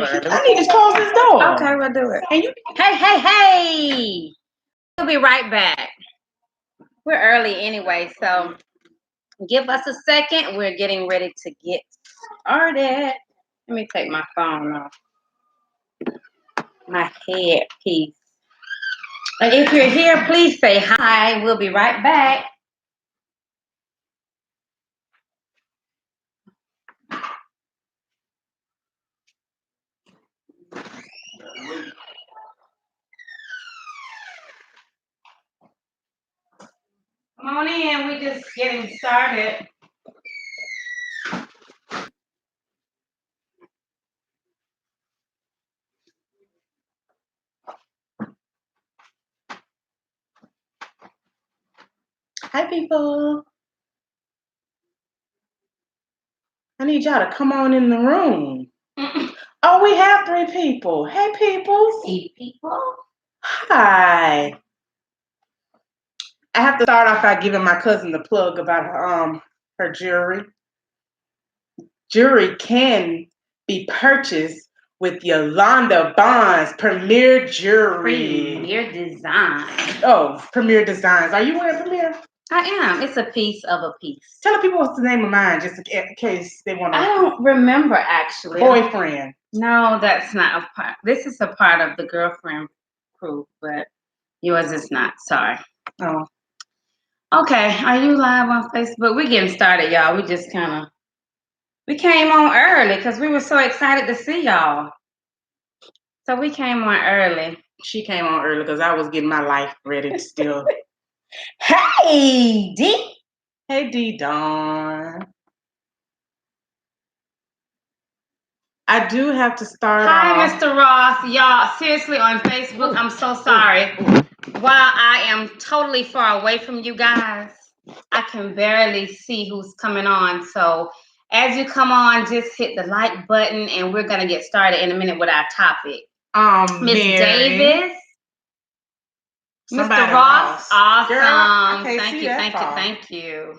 I need to close this door. Okay, we'll do it. And you, Hey! We'll be right back. We're early anyway, so give us a second. We're getting ready to get started. Let me take my phone off. My headpiece. And if you're here, please say hi. We'll be right back. Come on in. We're just getting started. hi people. I need y'all to come on in the room. Oh, we have 3 people. Hey people. 8 people. Hi. I have to start off by giving my cousin the plug about her jewelry. Jewelry can be purchased with Yolanda Bond's Premier Jewelry. Premier Design. Oh, Premier Designs. Are you wearing Premier? I am. It's a piece of a piece. Tell the people what's the name of mine, just in case they want to. I don't remember actually. Boyfriend. No, that's not a part. This is a part of the girlfriend crew, but yours is not. Sorry. Oh. Okay, are you live on Facebook? We're getting started, y'all. We came on early because we were so excited to see y'all. So we came on early. She came on early because I was getting my life ready still. Hey, D. Hey, D Dawn. I do have to start Hi, off. Mr. Ross. Y'all, seriously, on Facebook, I'm so sorry. While I am totally far away from you guys, I can barely see who's coming on. So as you come on, just hit the like button and we're going to get started in a minute with our topic. Miss Davis. Mr. Ross. Awesome. Girl, Thank you.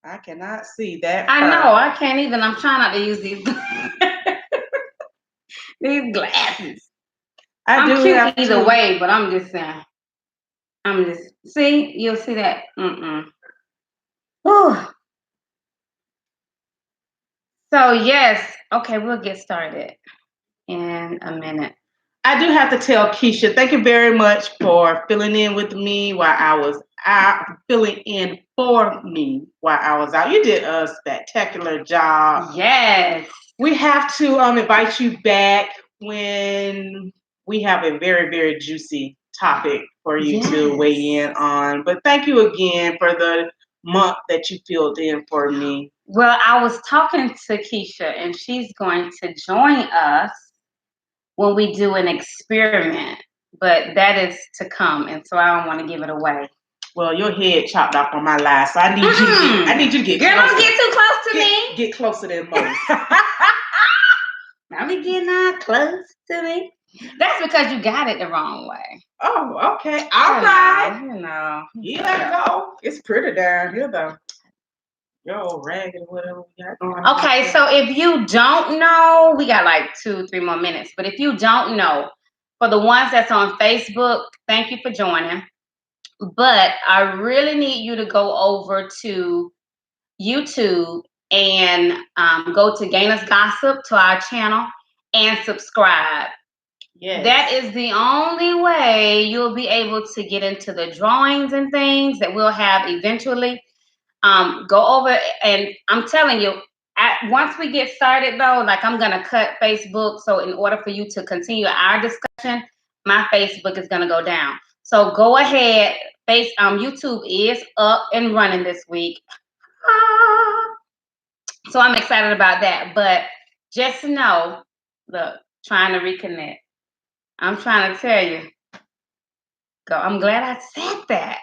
I cannot see that. I know. I can't even. I'm trying not to use these these glasses. I'm cute either way, but I'm just saying. See, you'll see that. Whew. So yes, okay, we'll get started in a minute. I do have to tell Keisha, thank you very much for filling in with me while I was out, filling in for me while I was out. You did a spectacular job. Yes. We have to invite you back when we have a very, very juicy topic for you to weigh in on. But thank you again for the month that you filled in for me. Well, I was talking to Keisha, and she's going to join us when we do an experiment, but that is to come, and so I don't want to give it away. Well, your head chopped off on my life, so I need you to get Girl, closer. Don't get too close to me. Get closer than most. Now be getting close to me. That's because you got it the wrong way. Oh, okay. All right. You know. You let go. It's pretty down here, though. Yo, ragged or whatever we got going on. Okay, so if you don't know, we got like 2-3 more minutes. But if you don't know, for the ones that's on Facebook, thank you for joining. But I really need you to go over to YouTube and go to Gainers Gossip, to our channel, and subscribe. Yes. That is the only way you'll be able to get into the drawings and things that we'll have eventually. Go over, and I'm telling you, once we get started though, like I'm gonna cut Facebook. So in order for you to continue our discussion, my Facebook is gonna go down. So go ahead. YouTube is up and running this week. So I'm excited about that. But just know, look, trying to reconnect. I'm trying to tell you. Go. I'm glad I said that.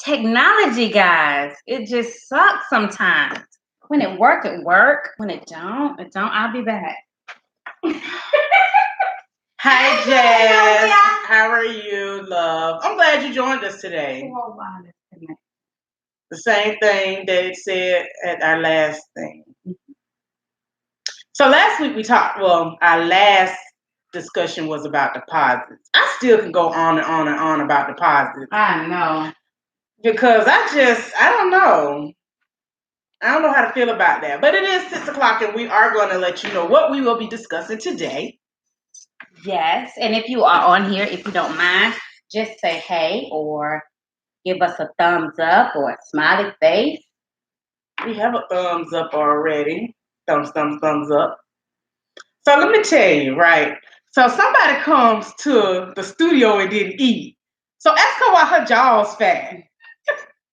Technology, guys. It just sucks sometimes. When it work, it work. When it don't, it don't. I'll be back. Hi, Jazz. How are you, love? I'm glad you joined us today. The same thing that it said at our last thing. So last week we talked, our last discussion was about deposits. I still can go on and on and on about deposits. I know. Because I don't know. I don't know how to feel about that. But it is 6:00 and we are going to let you know what we will be discussing today. Yes. And if you are on here, if you don't mind, just say hey or give us a thumbs up or a smiley face. We have a thumbs up already. Thumbs up. So let me tell you, right? So somebody comes to the studio and didn't eat. So ask her why her jaw's fat.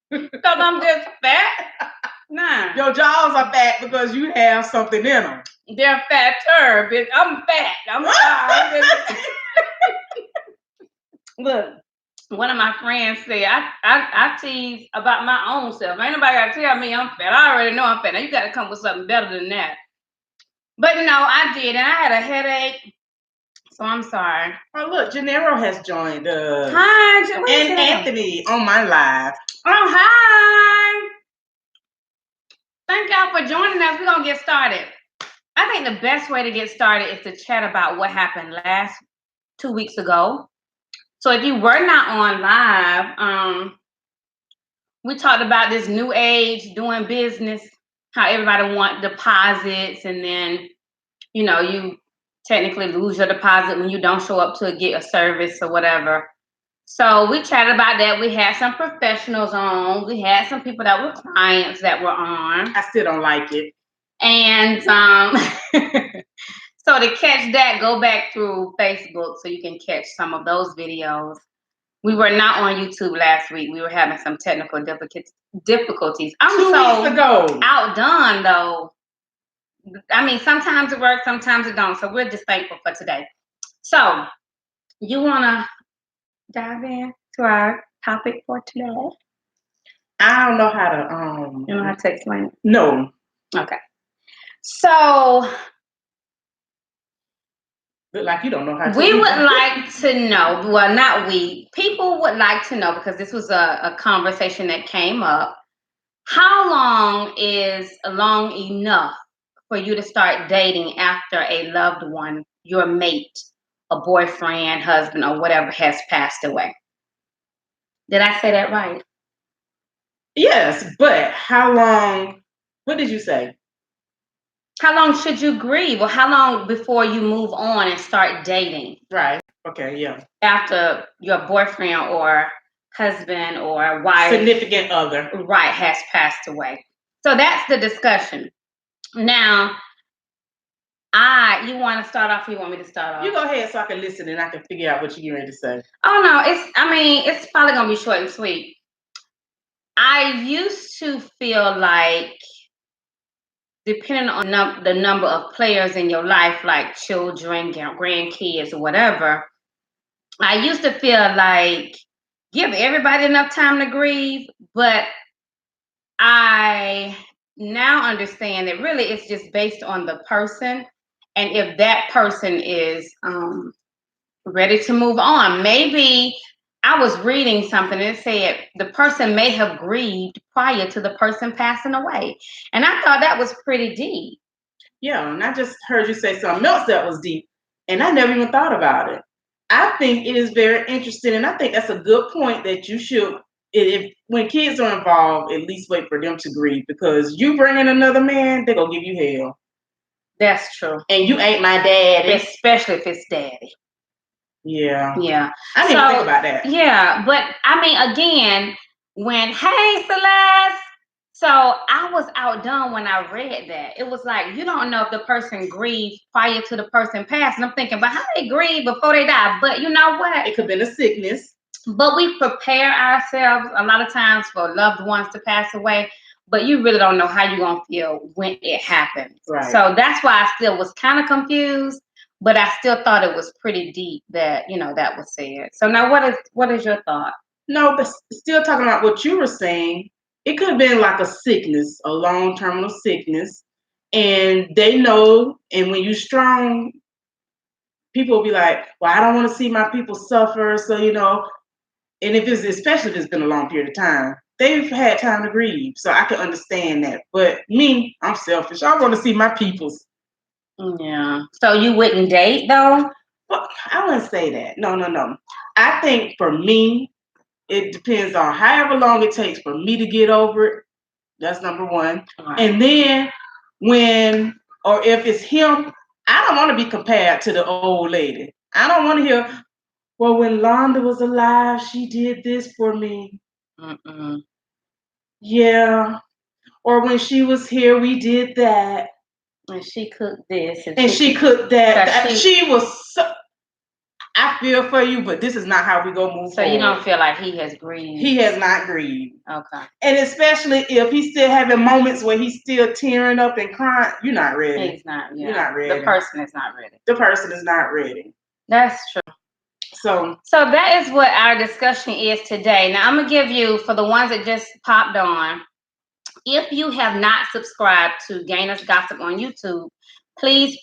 Because I'm just fat? Nah. Your jaws are fat because you have something in them. They're fatter, bitch. I'm fat. I'm sorry. Look, one of my friends said, I tease about my own self. Ain't nobody got to tell me I'm fat. I already know I'm fat. Now you got to come with something better than that. But no, I did. And I had a headache. So I'm sorry. Oh, look, Gennaro has joined us. Hi, and Anthony on my live. Oh, hi. Thank y'all for joining us. We're going to get started. I think the best way to get started is to chat about what happened 2 weeks ago. So if you were not on live, we talked about this new age doing business, how everybody want deposits, and then, you technically lose your deposit when you don't show up to get a service or whatever. So we chatted about that. We had some professionals on. We had some people that were clients that were on. I still don't like it. And so to catch that, go back through Facebook so you can catch some of those videos. We were not on YouTube last week. We were having some technical difficulties. I'm 2 weeks ago. Outdone though. I mean, sometimes it works, sometimes it don't. So we're just thankful for today. So you wanna dive in to our topic for today? I don't know how to You know how to explain it? No. Okay. So like you don't know how to. We would like to know, well, not we, people would like to know, because this was a conversation that came up. How long is long enough for you to start dating after a loved one, your mate, a boyfriend, husband, or whatever has passed away? Did I say that right? Yes, but how long, what did you say? How long should you grieve, or how long before you move on and start dating? Right. Okay, yeah. After your boyfriend or husband or wife, significant other, right, has passed away. So that's the discussion. Now, you want to start off, or you want me to start off? You go ahead so I can listen and I can figure out what you're ready to say. Oh no, it's probably gonna be short and sweet. I used to feel like, depending on the number of players in your life, like children, grandkids, or whatever, I used to feel like give everybody enough time to grieve, but I now understand that really it's just based on the person, and if that person is ready to move on. Maybe I was reading something that said the person may have grieved prior to the person passing away, and I thought that was pretty deep. Yeah, and I just heard you say something else that was deep, and I never even thought about it. I think it is very interesting, and I think that's a good point that you should, if when kids are involved, at least wait for them to grieve, because you bring in another man, they're gonna give you hell. That's true. And you ain't my daddy. Especially if it's daddy. Yeah. Yeah. I didn't even think about that. Yeah, but I mean, again, hey, Celeste. So I was outdone when I read that. It was like, you don't know if the person grieved prior to the person passing. I'm thinking, but how they grieve before they die? But you know what? It could have been a sickness. But we prepare ourselves a lot of times for loved ones to pass away, but you really don't know how you're going to feel when it happens. Right. So that's why I still was kind of confused, but I still thought it was pretty deep that, that was said. So now what is your thought? No, but still talking about what you were saying, it could have been like a sickness, a long terminal sickness, and they know, and when you're strong, people will be like, well, I don't want to see my people suffer, so and especially if it's been a long period of time, they've had time to grieve. So I can understand that. But me, I'm selfish. I want to see my peoples Yeah. So you wouldn't date though? Well, I wouldn't say that. No. I think for me, it depends on however long it takes for me to get over it. That's number one. Right. And then when, or if it's him, I don't want to be compared to the old lady. I don't want to hear, well, when Londa was alive, she did this for me. Mm-mm. Yeah. Or when she was here, we did that. And she cooked this. And she cooked that. She- She was so, I feel for you, but this is not how we go move So forward. you don't feel like he has grieved? He has not grieved. Okay. And especially if he's still having moments where he's still tearing up and crying, you're not ready. He's not. Yeah. You're not ready. The person is not ready. The person is not ready. That's true. So that is what our discussion is today. Now I'm gonna give you, for the ones that just popped on, if you have not subscribed to Gaynors Gossip on YouTube, please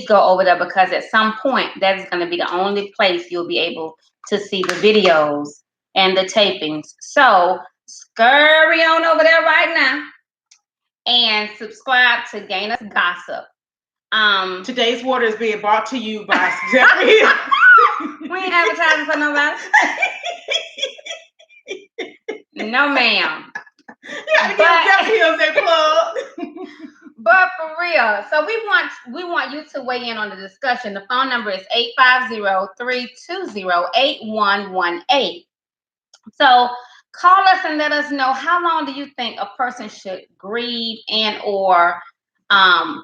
go over there, because at some point that is going to be the only place you'll be able to see the videos and the tapings. So scurry on over there right now and subscribe to Gaynors Gossip. Today's water is being brought to you by Jeffrey. We ain't advertising for nobody. No, ma'am. Yeah, Jeffrey Hills a plug. But for real, so we want you to weigh in on the discussion. The phone number is 850-320-8118. So call us and let us know, how long do you think a person should grieve and or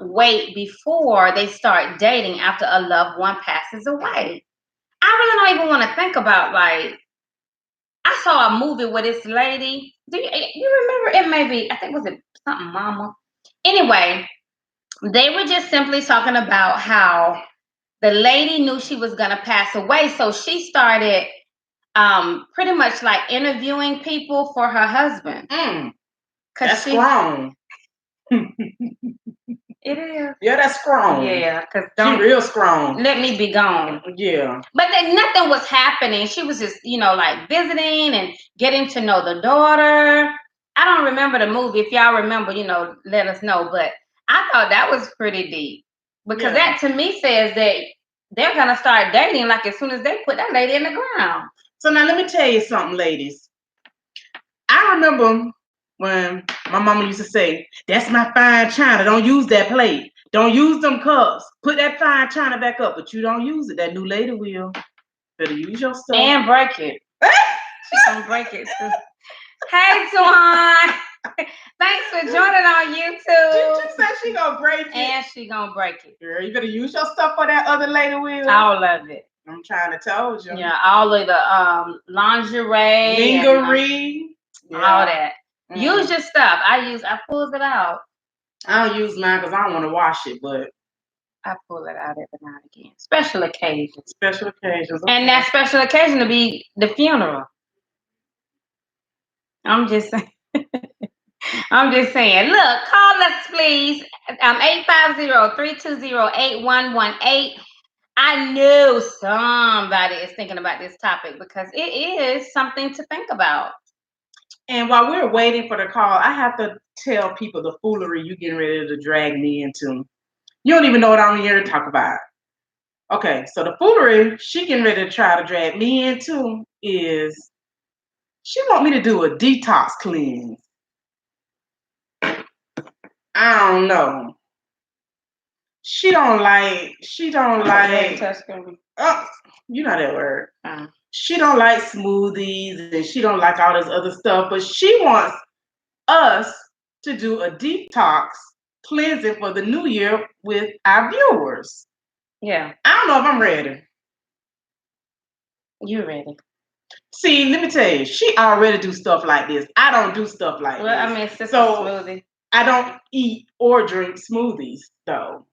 wait before they start dating after a loved one passes away? I really don't even want to think about, like, I saw a movie with this lady. Do you remember? It may be, I think, was it something Mama? Anyway, they were just simply talking about how the lady knew she was going to pass away. So she started pretty much like interviewing people for her husband. That's strong. It is. Yeah, that's strong. Yeah, because she's real strong. Let me be gone. Yeah. But then nothing was happening. She was just, like visiting and getting to know the daughter. I don't remember the movie. If y'all remember, let us know. But I thought that was pretty deep, because that to me says that they're going to start dating like as soon as they put that lady in the ground. So now let me tell you something, ladies. I remember when my mama used to say, that's my fine china. Don't use that plate. Don't use them cups. Put that fine china back up. But you don't use it. That new lady will. Better use your stuff. And break it. She's going to break it too. Hey, Tuan. Thanks for joining on YouTube. She said she gonna break it. And she gonna break it. Girl, you better use your stuff for that other lady will. All of it. I'm trying to tell you. Yeah, all of the lingerie. Lingerie. All that. Use your stuff. I pull it out. I don't use mine because I don't want to wash it, but I pull it out every now and again. Special occasions. Special occasions. Okay. And that special occasion to be the funeral. I'm just saying. Look, call us, please. 850-320-8118. I know somebody is thinking about this topic because it is something to think about. And while we're waiting for the call, I have to tell people the foolery you getting ready to drag me into. You don't even know what I'm here to talk about. Okay, so the foolery she getting ready to try to drag me into is she want me to do a detox cleanse. I don't know. She don't like. You know that word. She don't like smoothies and she don't like all this other stuff, but she wants us to do a detox cleansing for the new year with our viewers. Yeah. I don't know if I'm ready. You're ready. See, let me tell you, she already do stuff like this. I don't do stuff like this. I mean, it's just a smoothie. I don't eat or drink smoothies, though.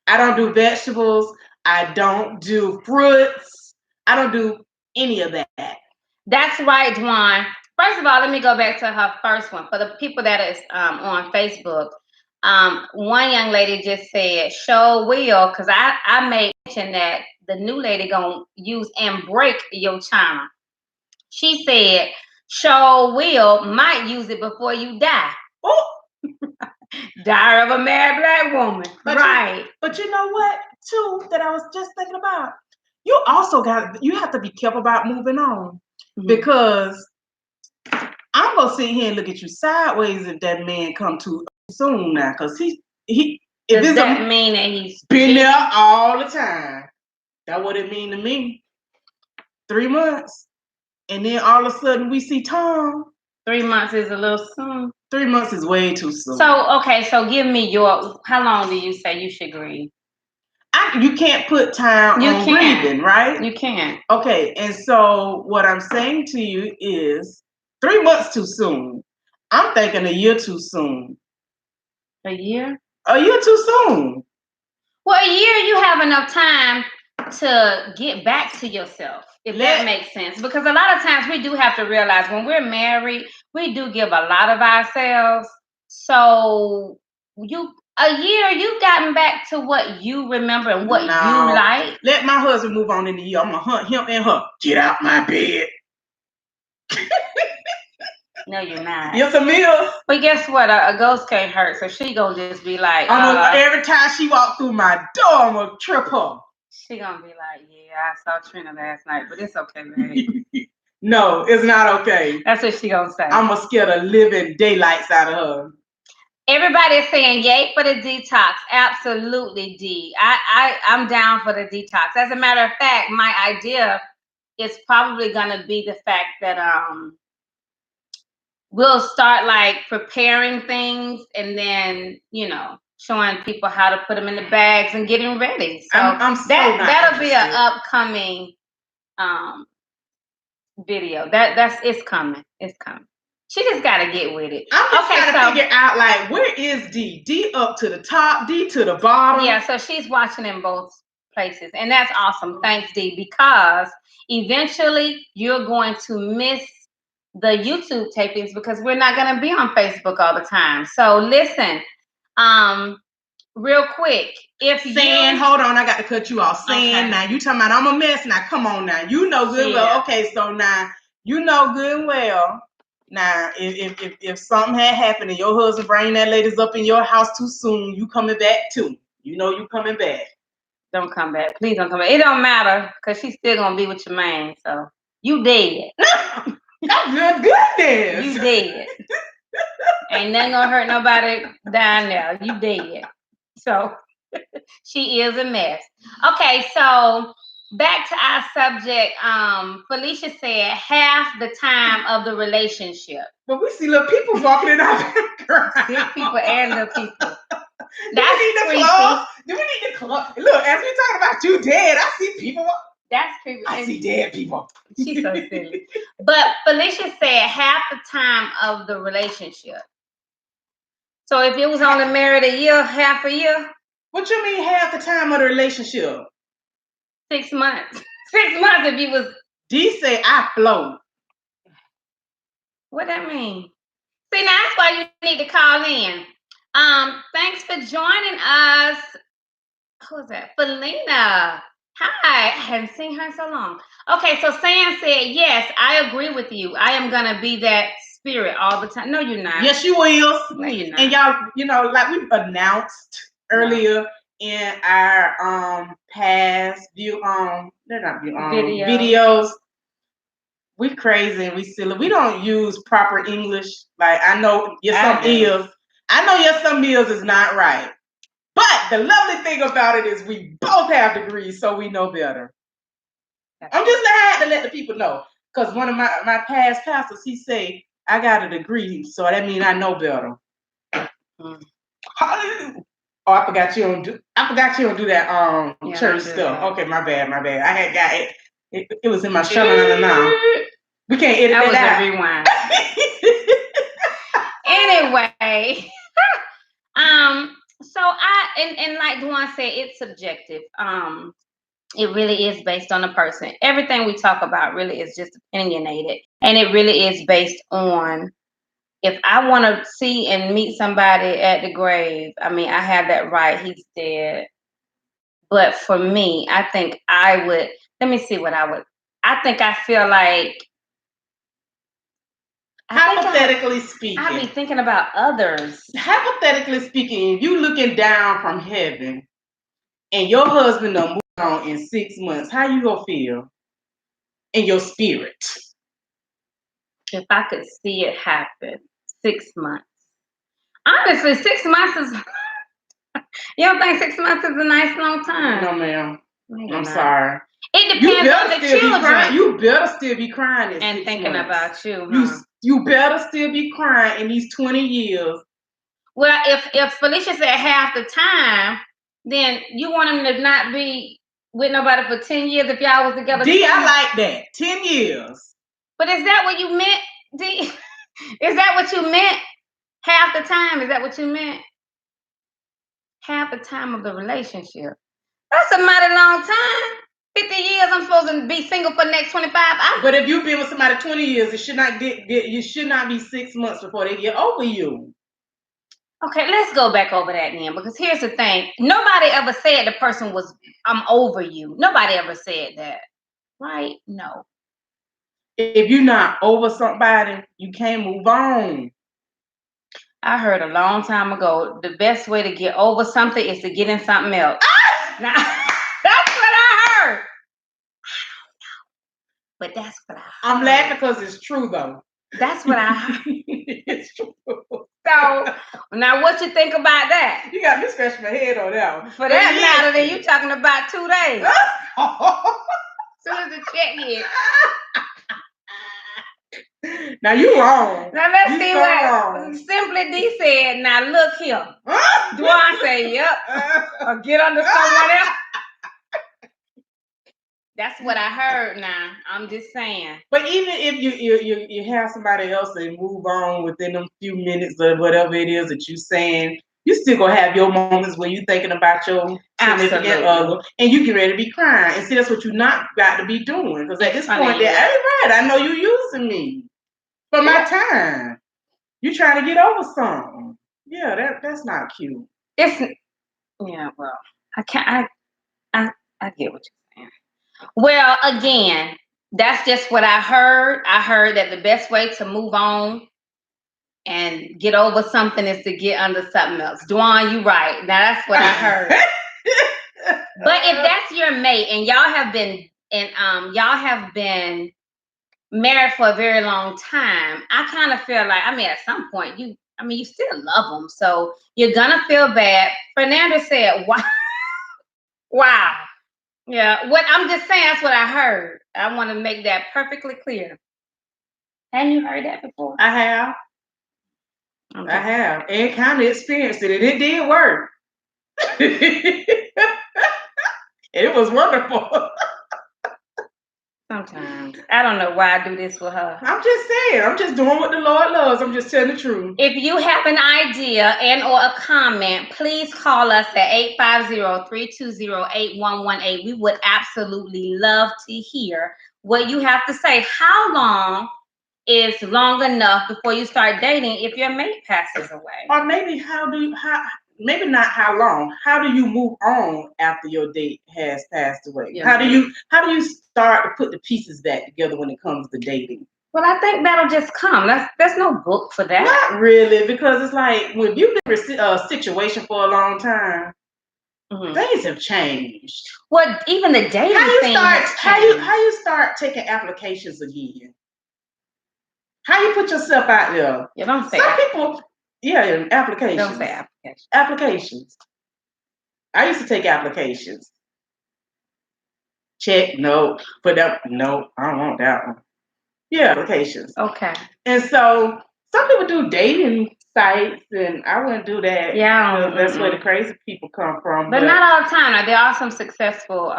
I don't do vegetables. I don't do fruits. I don't do any of that. That's right, Juan. First of all, let me go back to her first one. For the people that is on Facebook, one young lady just said, "Show will," because I made mention that the new lady gonna use and break your china. She said, "Show will might use it before you die." Oh, Diary of a Married Black Woman. But right. But you know what, too, that I was just thinking about? You have to be careful about moving on. Because I'm gonna sit here and look at you sideways if that man come too soon now. Cause does that mean that he's been there all the time? That what it mean to me. 3 months. And then all of a sudden we see Tom. 3 months is a little soon. 3 months is way too soon. So, okay, so give me how long do you say you should grieve? You can't put time on grieving, right? You can't. Okay, and so what I'm saying to you is 3 months too soon. I'm thinking a year too soon. A year? A year too soon. Well, a year you have enough time to get back to yourself, if that makes sense. Because a lot of times we do have to realize when we're married, we do give a lot of ourselves. So a year, you've gotten back to what you remember and what you like. Let my husband move on in the year. I'm gonna hunt him and her. Get out my bed. No, you're not. Yes, Amir. But guess what? A ghost can't hurt, so she gonna just be like, every time she walks through my door, I'm gonna trip her. She gonna be like, yeah, I saw Trina last night, but it's okay, baby. No, it's not okay. That's what she gonna say. I'm gonna scare the living daylights out of her. Everybody's saying yay for the detox. Absolutely, D. I'm down for the detox. As a matter of fact, my idea is probably gonna be the fact that we'll start like preparing things and then, showing people how to put them in the bags and getting ready. So that'll be an upcoming video. It's coming. It's coming. She just got to get with it. I'm just trying to figure out, like, where is D? D up to the top, D to the bottom. Yeah, so she's watching in both places. And that's awesome. Thanks, D, because eventually you're going to miss the YouTube tapings because we're not going to be on Facebook all the time. So listen, real quick, hold on, I got to cut you off. Now you talking about I'm a mess. Now come on now. You know good well. Okay, so now you know good and well. Now, if something had happened and your husband bringing that ladies up in your house too soon, you coming back too. You know you coming back. Don't come back. Please don't come back. It don't matter because she's still gonna be with your man. So you dead. Good goodness. You dead. Ain't nothing gonna hurt nobody down there. You dead. So she is a mess. Okay, so back to our subject. Felicia said half the time of the relationship. But we see little people walking in our background. Big people and little people. That's creepy. Do we need the club? Look, as we talk about you dead, I see people. That's creepy. I see dead people. She's so silly. But Felicia said half the time of the relationship. So if it was only married a year, half a year. What you mean half the time of the relationship? 6 months. 6 months if you was. D say I float. What that mean? See, now that's why you need to call in. Thanks for joining us. Who's that? Felina. Hi. I haven't seen her in so long. Okay, so Sam said, yes, I agree with you. I am gonna be that spirit all the time. No, you're not. Yes, you will. No, you're not. And y'all, like we announced earlier in our past videos. We crazy and we silly. We don't use proper English. Like I know some meals is not right. But the lovely thing about it is we both have degrees, so we know better. I'm just had to let the people know. Because one of my past pastors, he say, I got a degree, so that means I know better. Oh, I forgot you don't do that church stuff. That. Okay, my bad. I had got it. It was in my shoulder now. We can't edit that out. Rewind. Anyway, so and like Duane said, it's subjective. It really is based on the person. Everything we talk about really is just opinionated, and it really is based on. If I want to see and meet somebody at the grave, I mean, I have that right. He's dead. But for me, I think I would. Let me see what I would. I think I feel like Hypothetically speaking. I be thinking about others. Hypothetically speaking, if you looking down from heaven and your husband done moved on in 6 months, how you gonna feel in your spirit? If I could see it happen, 6 months. Honestly, 6 months is. You don't think 6 months is a nice long time? No, ma'am. Maybe I'm not. sorry. It depends on the children. You better still be crying in and 6 thinking months. About you. Huh? You better still be crying in these 20 years. Well, if Felicia said half the time, then you want him to not be with nobody for 10 years if y'all was together. D, I like that. 10 years. But is that what you meant, D? Is that what you meant? Half the time? Is that what you meant? Half the time of the relationship. That's a mighty long time. 50 years, I'm supposed to be single for the next 25 hours. But if you've been with somebody 20 years, it should not you should not be 6 months before they get over you. Okay, let's go back over that then, because here's the thing. Nobody ever said the person was, I'm over you. Nobody ever said that. Right? No. If you're not over somebody, you can't move on. I heard a long time ago, the best way to get over something is to get in something else. Now, that's what I heard. I don't know. But that's what I heard. I'm laughing because it's true, though. That's what I heard. It's true. So, now what you think about that? You got me scratching my head on that one. For that matter, then you talking about 2 days. As soon as the check hit. Now you wrong. Now let's see what wrong. Simply D said. Now look here. Dwan say, yep. Or get under someone else. That's what I heard now. I'm just saying. But even if you have somebody else and move on within them few minutes or whatever it is that you saying, you still gonna have your moments where you thinking about your significant other and you get ready to be crying. And see, that's what you not got to be doing. Because at this point, that ain't right. I know you using me for my time. You trying to get over something. Yeah, that's not cute. Well, I can't I get what you're saying. Well, again, that's just what I heard. I heard that the best way to move on and get over something is to get under something else. Dwan, you right. Now that's what I heard. But if that's your mate and y'all have been married for a very long time, I kind of feel like, at some point you still love them, so you're gonna feel bad. Fernanda said, "Wow, wow." Yeah, what I'm just saying, that's what I heard. I want to make that perfectly clear. Hadn't you heard that before? I have. I have. And kind of experienced it, and it did work. It was wonderful. Sometimes. I don't know why I do this with her. I'm just saying. I'm just doing what the Lord loves. I'm just telling the truth. If you have an idea and or a comment, please call us at 850-320-8118. We would absolutely love to hear what you have to say. How long is long enough before you start dating if your mate passes away? Or maybe maybe not how long. How do you move on after your date has passed away? Yeah. How do you start to put the pieces back together when it comes to dating? Well, I think that'll just come. There's no book for that. Not really, because it's like when you've been in a situation for a long time, things have changed. Well, even the dating thing how you start taking applications again? How you put yourself out there? You don't say some people. Yeah, applications. Don't say applications. Applications. I used to take applications. Check, no. Put up, no. I don't want that one. Yeah, applications. Okay. And so some people do dating sites, and I wouldn't do that. Yeah. That's where the crazy people come from. But not all the time. Now, there are some successful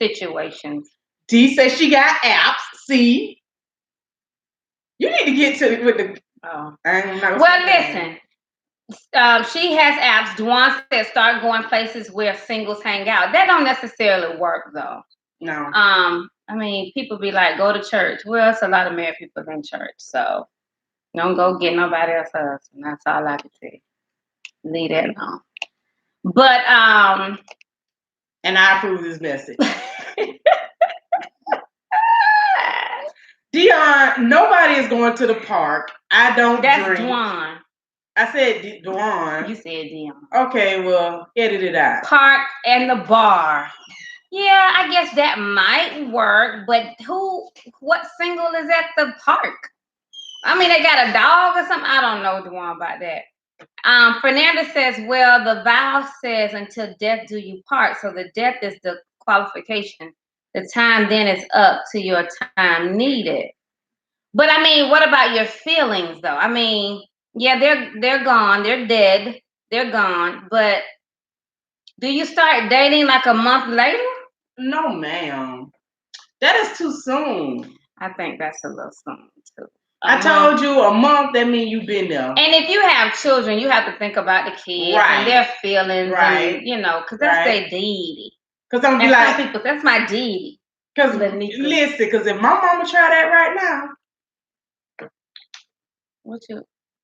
situations. Dee says she got apps. See? You need to get to with the... Oh. Well, listen. She has apps. Dwan said start going places where singles hang out. That don't necessarily work, though. No. People be like, go to church. Well, it's a lot of married people in church, so don't go get nobody else's husband. That's all I can say. Leave that alone. But and I approve this message. Dion Dwan, nobody is going to the park. I don't That's drink. Dwan. I said Dwan. You said Dion. Okay, well, edit it out. Park and the bar. Yeah, I guess that might work, but what single is at the park? I mean, they got a dog or something. I don't know, Dwan, about that. Fernanda says, well, the vow says until death do you part. So the death is the qualification. The time then is up to your time needed. But I mean, what about your feelings though? I mean, yeah, they're gone, they're dead, they're gone. But do you start dating like a month later? No, ma'am. That is too soon. I think that's a little soon too. I told you a month, that means you've been there. And if you have children, you have to think about the kids and their feelings, and because that's their deity. Because I'm like, some people, that's my deity. Because listen, because if my mama try that right now,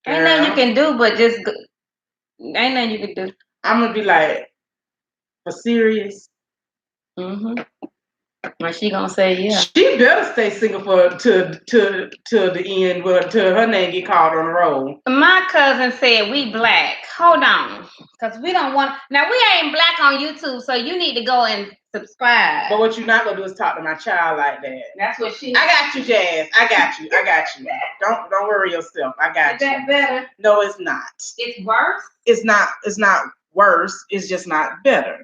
ain't nothing you can do, but just ain't nothing you can do. I'm gonna be like, for serious. Mm-hmm. Well, she gonna say yeah. She better stay single to the end, but till her name get called on the roll. My cousin said we black. Hold on, because we don't want. Now we ain't black on YouTube, so you need to go and subscribe. But what you're not gonna do is talk to my child like that. That's what she. I got you, Jazz. I got you. Don't worry yourself. I got you. Is that better? No, it's not. It's worse. It's not worse. It's just not better.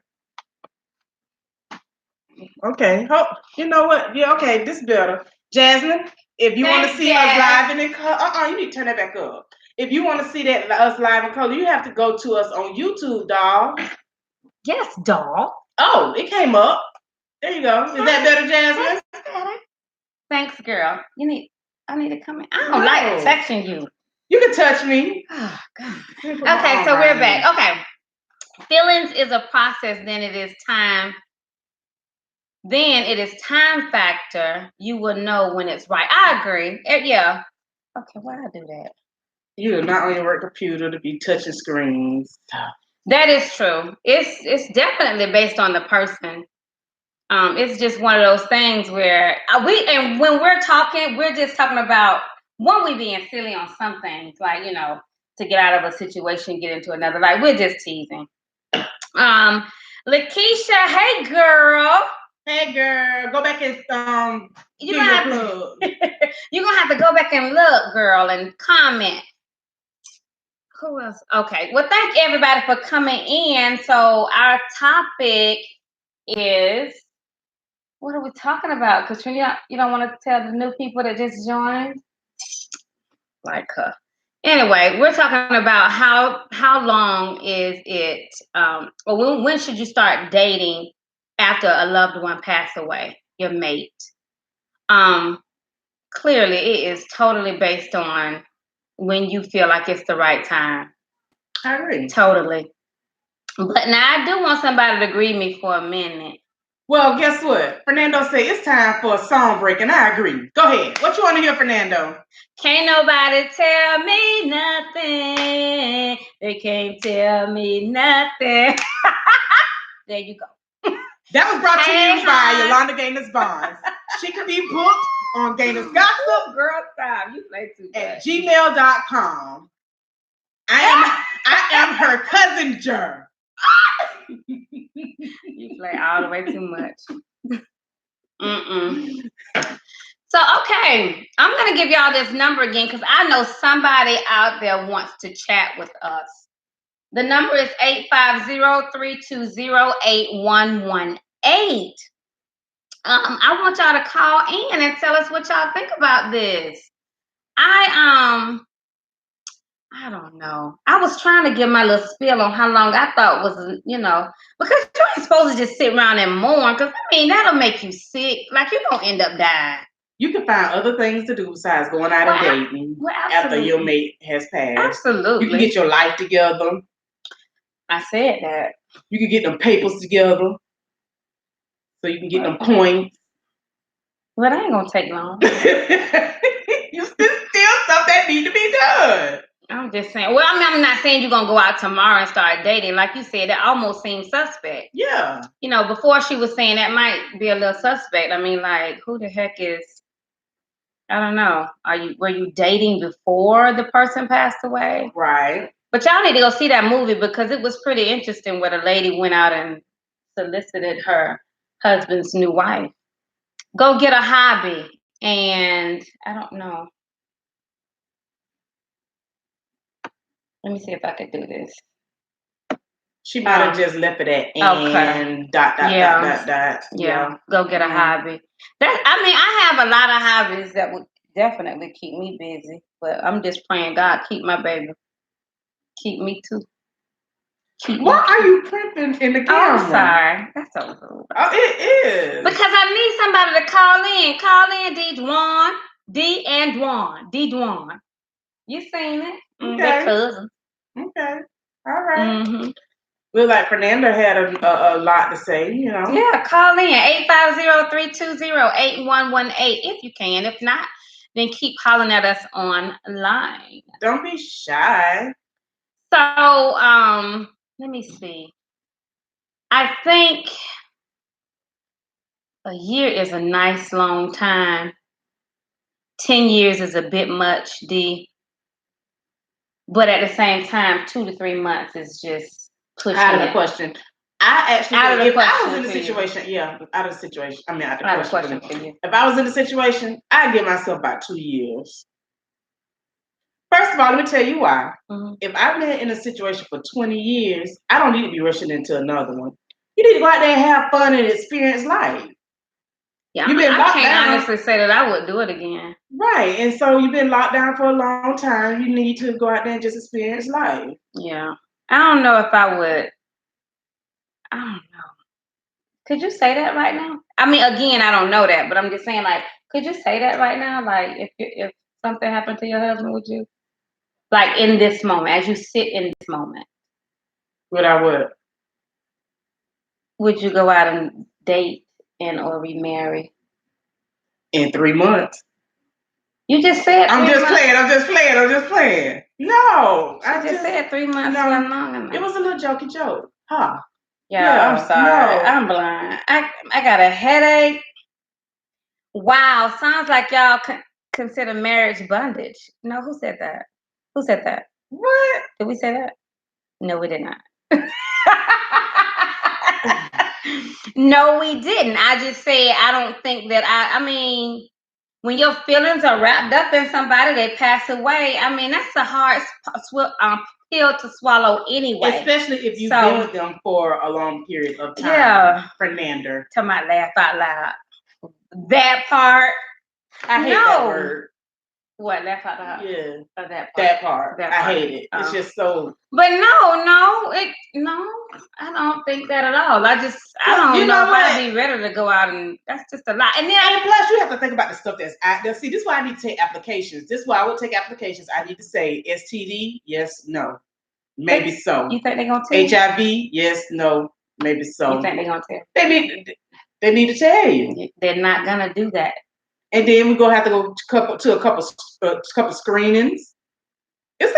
Okay. Oh, you know what? Yeah, okay, this better. Jasmine, if you want to see us live in color, you need to turn that back up. If you want to see that us live in color, you have to go to us on YouTube, doll. Yes, doll. Oh, it came up. There you go. Is that better, Jasmine? Thanks, girl. I need to come in. I don't like touching you. You can touch me. Oh, God. Okay, so we're back. Okay. Feelings is a process, then it is time. Then it is time factor. You will know when it's right. I agree. Yeah. Okay, why I do that? You are not on your work computer to be touching screens. That is true. It's definitely based on the person. It's just one of those things where when we're talking, we're just talking about one, we being silly on some things, like to get out of a situation, get into another. Like we're just teasing. Lakeisha, hey girl. Hey girl, go back and you're gonna have to go back and look, girl, and comment. Who else? Okay. Well, thank everybody for coming in. So our topic is, what are we talking about? Katrina, you don't want to tell the new people that just joined? Like her. Anyway, we're talking about how long is it, or when should you start dating after a loved one passed away, your mate? Clearly, it is totally based on when you feel like it's the right time. I agree. Totally. But now I do want somebody to greet me for a minute. Well, guess what? Fernando said it's time for a song break, and I agree. Go ahead. What you want to hear, Fernando? Can't nobody tell me nothing. They can't tell me nothing. There you go. That was brought to you by Yolanda Gaines Bonds. She can be booked on Gaines Gossip. Girl, stop. You play too much. At gmail.com. I am her cousin Jer. You play all the way too much. So, okay, I'm going to give y'all this number again because I know somebody out there wants to chat with us. The number is 850-320-8118. I want y'all to call in and tell us what y'all think about this. I don't know. I was trying to give my little spiel on how long I thought was, because you ain't supposed to just sit around and mourn, because, that'll make you sick. Like, you're going to end up dying. You can find other things to do besides going out and dating after your mate has passed. Absolutely. You can get your life together. I said that. You can get them papers together so you can get them points. Well, that ain't going to take long. You still stuff that need to be done. I'm just saying. Well, I'm not saying you're going to go out tomorrow and start dating. Like you said, that almost seems suspect. Yeah. Before she was saying that might be a little suspect. Like, who the heck is... I don't know. Were you dating before the person passed away? Right. But y'all need to go see that movie because it was pretty interesting where the lady went out and solicited her husband's new wife. Go get a hobby. And I don't know. Let me see if I could do this. She might have just left it at and dot. Yeah. Go get a hobby. I have a lot of hobbies that would definitely keep me busy. But I'm just praying God keep my baby. Keep me too. Why are you primping in the camera? Oh, I'm sorry. That's so rude. Oh, it is. Because I need somebody to call in. Call in, D. Dwan. D and Dwan. D. Dwan. You seen it? Okay. They're cousins. Okay. All right. Mm-hmm. Look like Fernanda had a lot to say, you know. Yeah, call in 850-320-8118 if you can. If not, then keep calling at us online. Don't be shy. So, let me see. I think a year is a nice long time. 10 years is a bit much, D. But at the same time, 2 to 3 months is just pushing out of the it. question. I actually, Out of the if I question was in the for you. situation, yeah, out of the situation. I mean, out of the Out of question. question for you. If I was in the situation, I'd give myself about 2 years. First of all, let me tell you why. Mm-hmm. If I've been in a situation for 20 years, I don't need to be rushing into another one. You need to go out there and have fun and experience life. Yeah, I can't honestly say that I would do it again. Right. And so you've been locked down for a long time. You need to go out there and just experience life. Yeah. I don't know if I would. I don't know. Could you say that right now? I mean, again, I don't know that, but I'm just saying, like, could you say that right now? Like, if something happened to your husband, would you? Like, in this moment, as you sit in this moment. What I would? Would you go out and date or remarry? In 3 months. You just said I'm just playing. No. I just said 3 months wasn't long enough. It was a little jokey joke. Huh. Yeah, I'm sorry. No. I'm blind. I got a headache. Wow, sounds like y'all consider marriage bondage. No, who said that? Who said that? What? Did we say that? No, we did not. No, we didn't. I just said I don't think that I mean, when your feelings are wrapped up in somebody, they pass away. I mean, that's a hard pill to swallow anyway. Especially if you've been with them for a long period of time. Yeah. Fernanda. To my laugh out loud. That part. I hate that word. What, laugh out loud? Yeah. Or that part? That part. I hate it. It's just so. But no, I don't think that at all. I don't know if I'd be ready to go out and that's just a lot. And plus you have to think about the stuff that's out there. See, this is why I need to take applications. This is why I would take applications. I need to say STD, yes, no. Maybe so. You think they're gonna tell you? HIV, yes, no, maybe so. You think they're gonna tell you? They need to tell you. They're not gonna do that. And then we're gonna have to go to a couple screenings. It's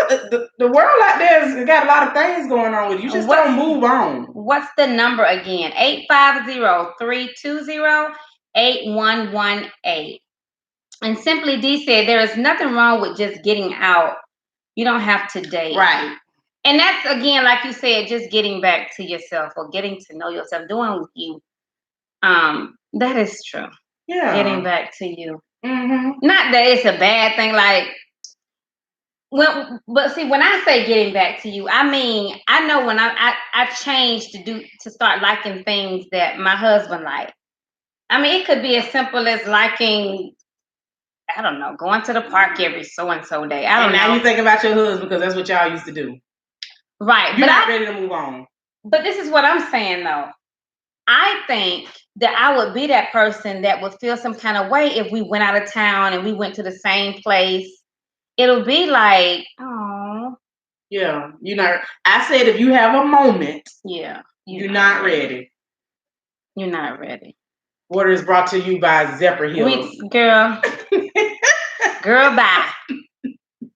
the world out there has got a lot of things going on with you. You just don't move on. What's the number again? 850-320-8118. And Simply D said there is nothing wrong with just getting out. You don't have to date. Right. And that's, again, like you said, just getting back to yourself or getting to know yourself, doing with you. That is true. Yeah. Getting back to you. Mm-hmm. Not that it's a bad thing, like, but see, when I say getting back to you, I mean, I know when I changed to start liking things that my husband liked. I mean, it could be as simple as liking, I don't know, going to the park every so-and-so day. I don't know. Now you think about your husband because that's what y'all used to do. Right. You're not ready to move on. But this is what I'm saying, though. I think that I would be that person that would feel some kind of way if we went out of town and we went to the same place. It'll be like, oh. Yeah. I said if you have a moment. Yeah. You're not ready. You're not ready. Water is brought to you by Zephyrhills. Girl. Girl, bye.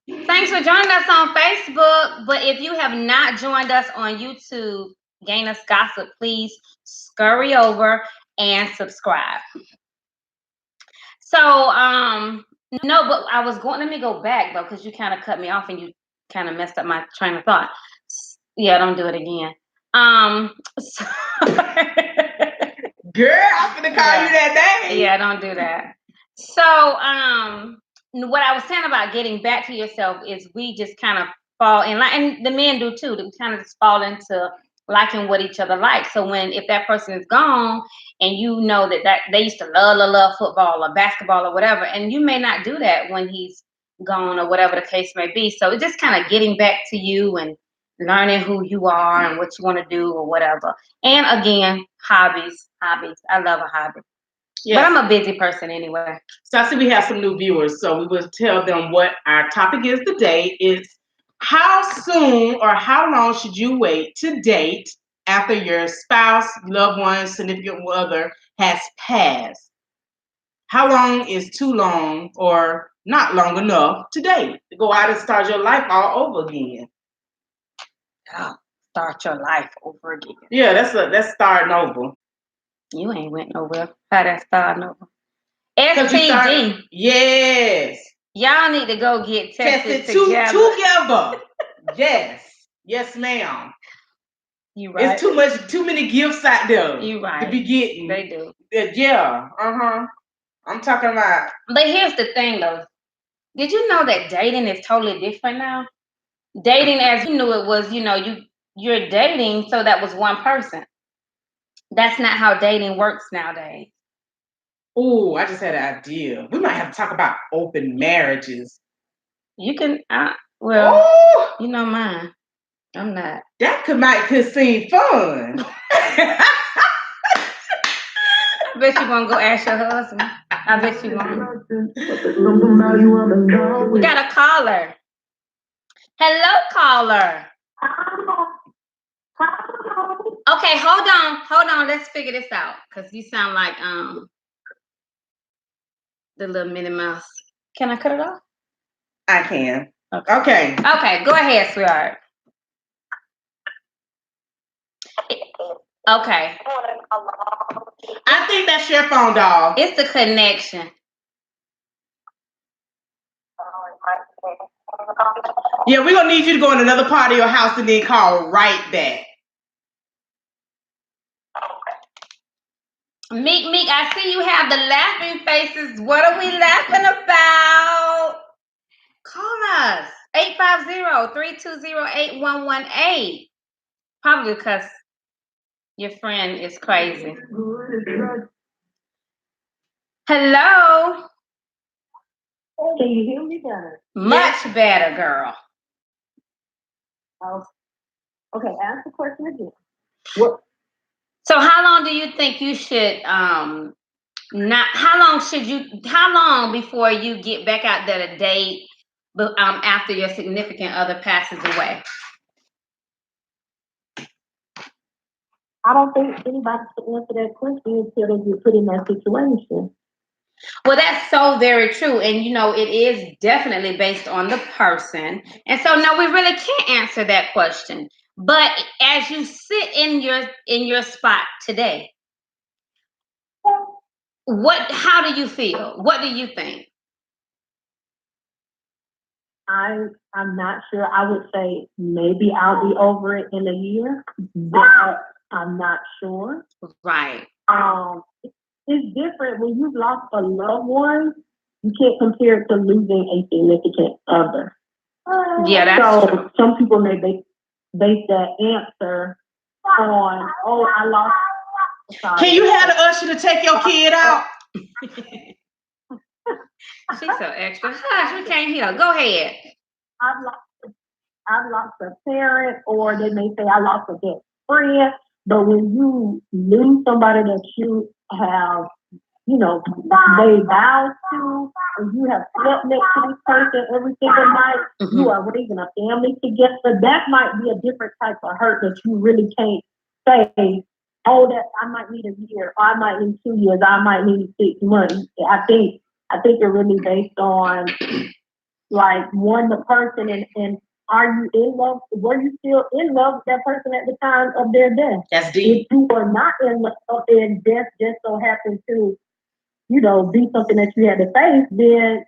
Thanks for joining us on Facebook. But if you have not joined us on YouTube, Gain Us Gossip, please scurry over and subscribe. So, No, but I was going. Let me go back though, because you kind of cut me off and you kind of messed up my train of thought. Yeah, don't do it again. So Girl, I'm gonna call you that name. Yeah, don't do that. So, what I was saying about getting back to yourself is we just kind of fall in line, and the men do too. We kind of just fall into liking what each other like. So if that person is gone, and you know that they used to love football or basketball or whatever, and you may not do that when he's gone or whatever the case may be. So it's just kind of getting back to you and learning who you are and what you want to do or whatever. And again, hobbies. I love a hobby. Yes. But I'm a busy person anyway. So I see we have some new viewers. So we will tell them what our topic is today. Is how soon or how long should you wait to date after your spouse, loved one, significant other has passed? How long is too long or not long enough to date? To go out and start your life all over again. Start your life over again. Yeah, that's starting over. You ain't went nowhere. How that starting over? STD. Yes. Y'all need to go get tested together. Yes, ma'am. You right. It's too many gifts out there. You right. To be getting. They do. Yeah. I'm talking about. But here's the thing, though. Did you know that dating is totally different now? Dating, as you knew it was, you're dating, so that was one person. That's not how dating works nowadays. Oh, I just had an idea. We might have to talk about open marriages. You can, you know mine. I'm not. That could seem fun. I bet you're going to go ask your husband. I bet you won't. We got a caller. Hello, caller. Okay, hold on. Let's figure this out, because you sound like the little Minnie Mouse. Can I cut it off? I can. Okay. Okay, go ahead, sweetheart. Okay. I think that's your phone, dog. It's the connection. Yeah, we're going to need you to go in another part of your house and then call right back. Meek, I see you have the laughing faces. What are we laughing about? Call us. 850-320-8118. Probably because your friend is crazy. Hello? Can you hear me better? Much better, girl. Okay, ask the question again. What? So how long do you think you should how long before you get back out there to date after your significant other passes away? I don't think anybody should answer that question until they get put in that situation. Well, that's so very true. And, it is definitely based on the person. And so, no, we really can't answer that question. But as you sit in your spot today, how do you feel? What do you think? I'm not sure. I would say maybe I'll be over it in a year, but I'm not sure. Right. It's different when you've lost a loved one. You can't compare it to losing a significant other. Yeah, that's true. Some people may base that answer on, I lost. Sorry. Can you have the usher to take your kid out? She's so extra. Hush, we can't hear. Go ahead. I've lost a parent, or they may say I lost a best friend. But when you lose somebody that you have, they vow to, and you have slept next to this person every single night, you are raising a family together, that might be a different type of hurt that you really can't say, that I might need a year, or I might need 2 years, I might need 6 months. I think it's really based on, like, one, the person, and are you in love? Were you still in love with that person at the time of their death? That's deep. If you were not in love and death just so happened to, be something that you had to face, then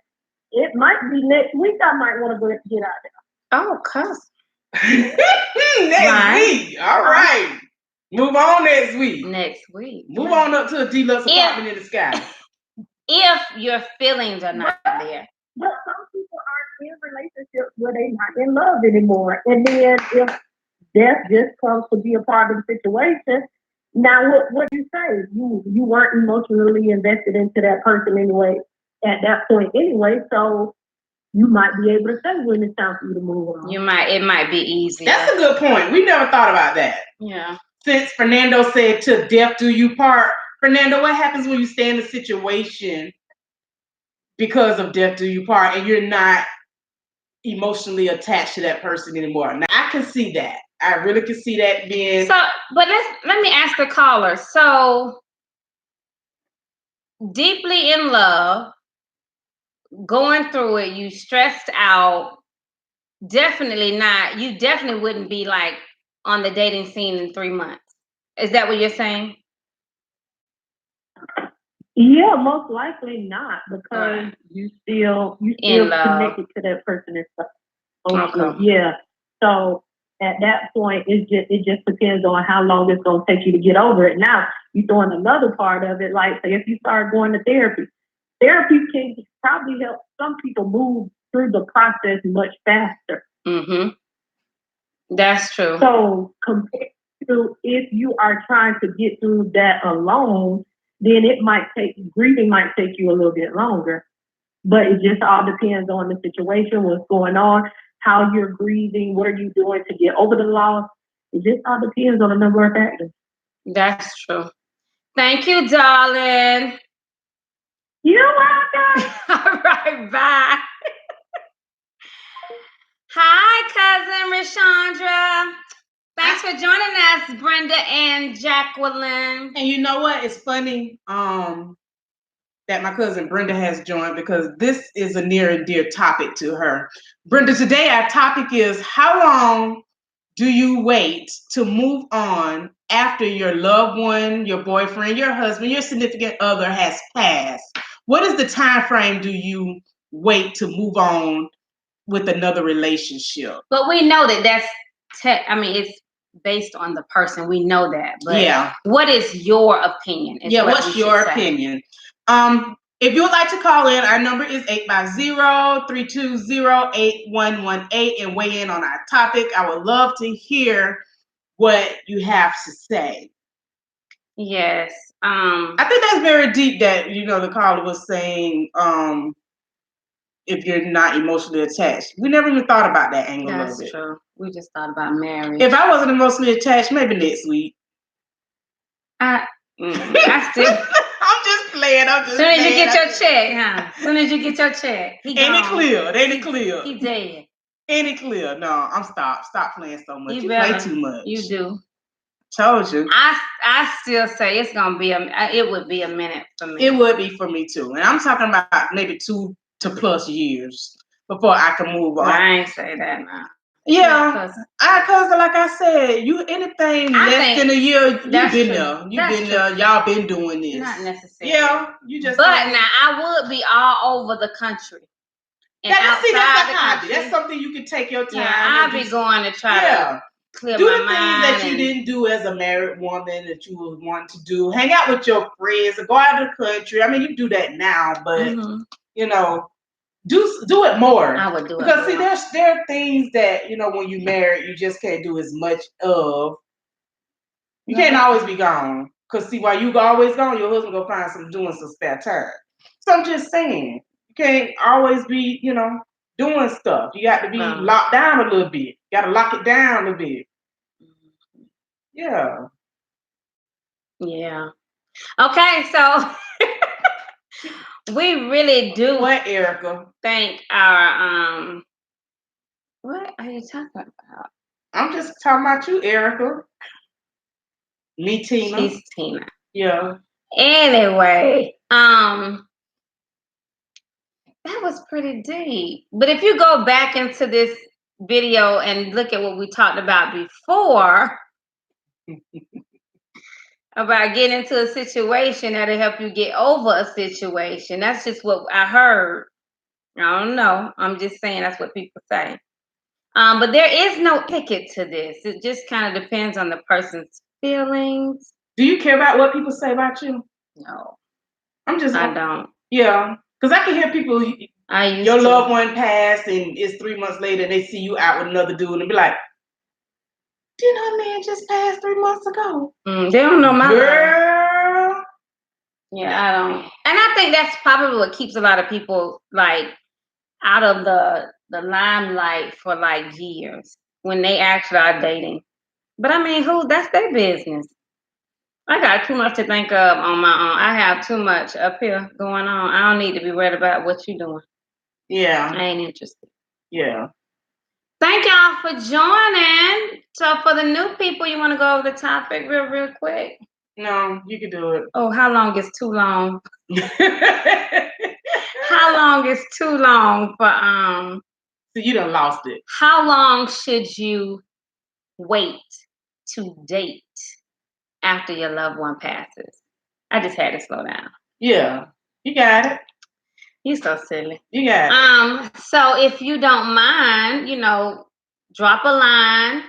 it might be next week. I might want to go get out there. Oh, cuz. Next Right. week. All right. Move on next week. Next week. Move on up to a deluxe apartment in the sky. If your feelings are not there. But some people aren't in relationships where they're not in love anymore. And then if death just comes to be a part of the situation, now what do you say? You weren't emotionally invested into that person anyway at that point anyway, so you might be able to say when it's time for you to move on. It might be easier. That's a good point. We never thought about that. Yeah. Since Fernando said to death do you part, Fernando, what happens when you stay in a situation because of death do you part and you're not emotionally attached to that person anymore? Now I can see that. I really can see that being so. But let me ask the caller. So deeply in love, going through it, you stressed out. Definitely not. You definitely wouldn't be like on the dating scene in 3 months. Is that what you're saying? Yeah, most likely not, because you still connected to that person and stuff. Okay. Yeah. So at that point, it just depends on how long it's gonna take you to get over it. Now you throwing another part of it, like say if you start going to therapy can probably help some people move through the process much faster. Mm-hmm. That's true. So compared to if you are trying to get through that alone, then grieving might take you a little bit longer. But it just all depends on the situation, what's going on, how you're grieving, what are you doing to get over the loss. It just all depends on a number of factors. That's true. Thank you, darling. You're welcome. All right, bye. Hi, cousin Rashandra. Thanks for joining us, Brenda and Jacqueline. And you know what? It's funny that my cousin Brenda has joined because this is a near and dear topic to her. Brenda, today our topic is how long do you wait to move on after your loved one, your boyfriend, your husband, your significant other has passed? What is the time frame do you wait to move on with another relationship? But we know that it's based on the person. We know that. But yeah. What is your opinion? What's your opinion? If you would like to call in, our number is 850-320-8118 and weigh in on our topic. I would love to hear what you have to say. Yes. I think that's very deep that, the caller was saying, if you're not emotionally attached. We never even thought about that angle of it. That's true. We just thought about marriage. If I wasn't emotionally attached, maybe next week. I still... I'm just playing. Soon as you get your check, huh? Soon as you get your check, he gone. Ain't it clear? He dead. Ain't it clear? No, I'm stop playing so much. You better, play too much. You do. Told you. I still say it would be a minute for me. It would be for me too. And I'm talking about maybe 2 to plus years before I can move on. I ain't say that now. Yeah, cause like I said, anything less than a year, you've been there. Y'all been doing this. Not necessarily. Yeah, you just. But now I would be all over the country. And that's a hobby. That's something you can take your time. Yeah, I'll be going to try to clear my mind. Do the things that you didn't do as a married woman that you would want to do. Hang out with your friends, or go out of the country. I mean, you do that now, but do it more. I would do it because there are things that when you married, you just can't do as much of. You can't always be gone. Cause see, while you always gone, your husband go find doing some spare time. So I'm just saying, you can't always be doing stuff. You got to be locked down a little bit. You got to lock it down a bit. Yeah. Yeah. Okay, so. We really do. What, Erica? Thank our What are you talking about? I'm just talking about you, Erica. Me, Tina. She's Tina. Yeah. Anyway, that was pretty deep. But if you go back into this video and look at what we talked about before. About getting into a situation that'll help you get over a situation. That's just what I heard. I don't know. I'm just saying that's what people say. But there is no ticket to this. It just kind of depends on the person's feelings. Do you care about what people say about you? No, I don't. Yeah, because I can hear people. Your loved one passed, and it's 3 months later, and they see you out with another dude, and be like, "Didn't her man just pass 3 months ago?" They don't know my girl. Yeah, I don't. And I think that's probably what keeps a lot of people like out of the limelight for like years when they actually are dating. But I mean, that's their business. I got too much to think of on my own. I have too much up here going on. I don't need to be worried about what you're doing. Yeah. I ain't interested. Yeah. Thank y'all for joining. So for the new people, you want to go over the topic real quick? No, you can do it. Oh, how long is too long? How long is too long for So you done lost it. How long should you wait to date after your loved one passes? I just had to slow down. Yeah, you got it. You're so silly. You got it. So if you don't mind, drop a line.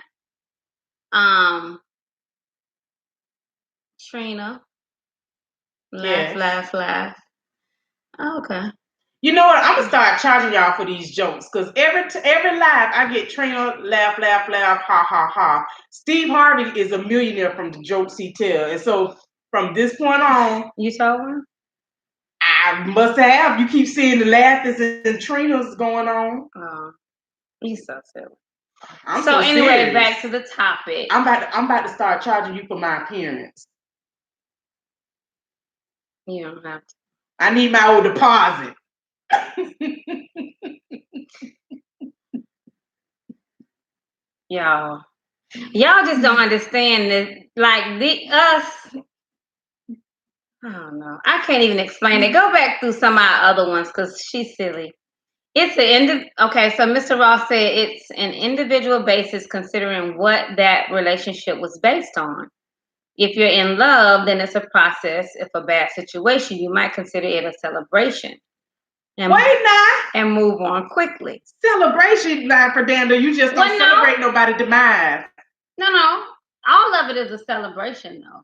Trina. Laugh. Oh, okay. You know what? I'm gonna start charging y'all for these jokes because every live I get Trina laugh, ha ha ha. Steve Harvey is a millionaire from the jokes he tells, and so from this point on, you told him. I must have. You keep seeing the laughers and Trina's going on. Oh, you so silly. So anyway, serious. back to the topic. I'm about to start charging you for my appearance. You don't have to. I need my old deposit. Y'all just don't understand this. Like us. I don't know. I can't even explain it. Go back through some of our other ones because she's silly. It's okay. So Mr. Ross said it's an individual basis considering what that relationship was based on. If you're in love, then it's a process. If a bad situation, you might consider it a celebration. And move on quickly. Celebration, like Fernando, you just don't celebrate nobody's demise. No. All of it is a celebration, though.